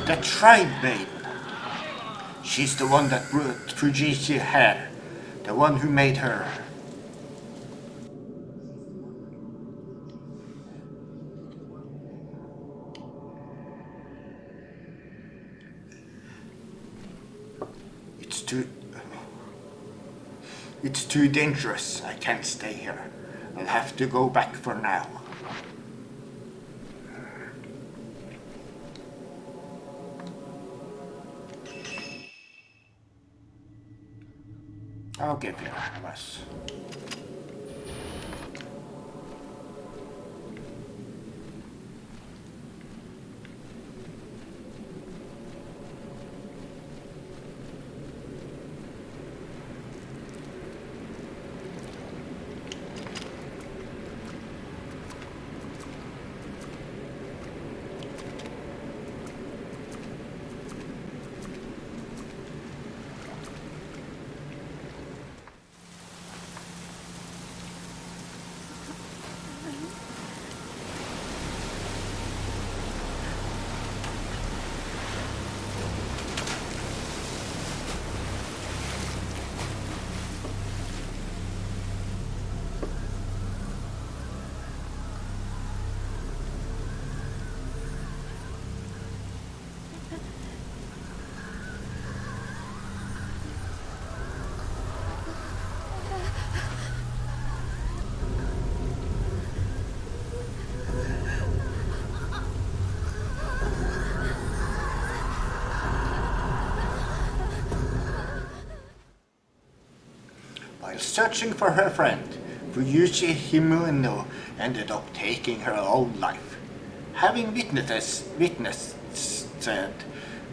The tribe Maiden. She's the one that brought Fujishi here. The one who made her. It's too dangerous. I can't stay here. I'll have to go back for now. I'll give you this. While searching for her friend, Fuyushi Himeno ended up taking her own life. Having witnessed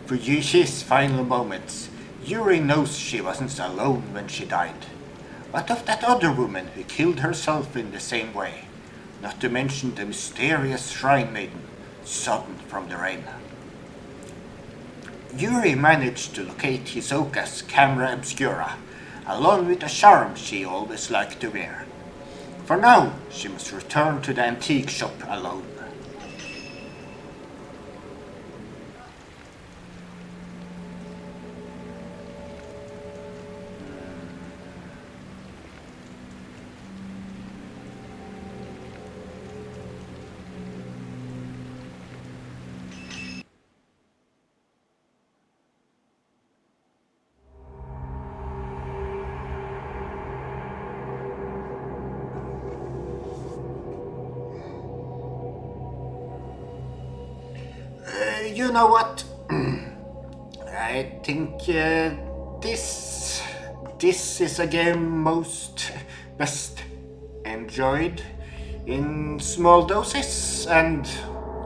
Fuyushi's final moments, Yuri knows she wasn't alone when she died. What of that other woman who killed herself in the same way? Not to mention the mysterious shrine maiden, sodden from the rain. Yuri managed to locate Hisoka's camera obscura, along with a charm she always liked to wear. For now, she must return to the antique shop alone. You know what? I think this is a game most best enjoyed in small doses, and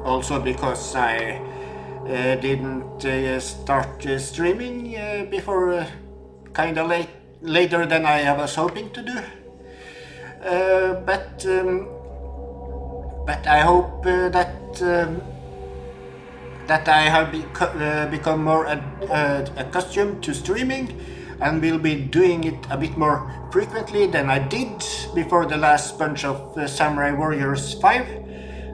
also because I didn't start streaming before kind of later than I was hoping to do. But I hope that I have become more accustomed to streaming and will be doing it a bit more frequently than I did before the last bunch of Samurai Warriors 5,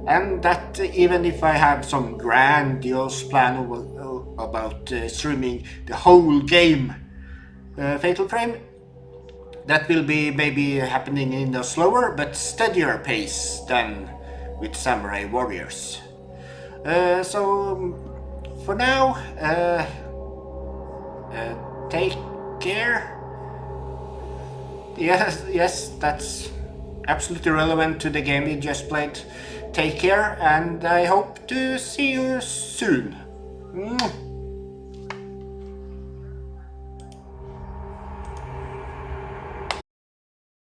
and that even if I have some grandiose plan about streaming the whole game Fatal Frame, that will be maybe happening in a slower but steadier pace than with Samurai Warriors. So for now, take care. Yes, that's absolutely relevant to the game you just played. Take care, and I hope to see you soon.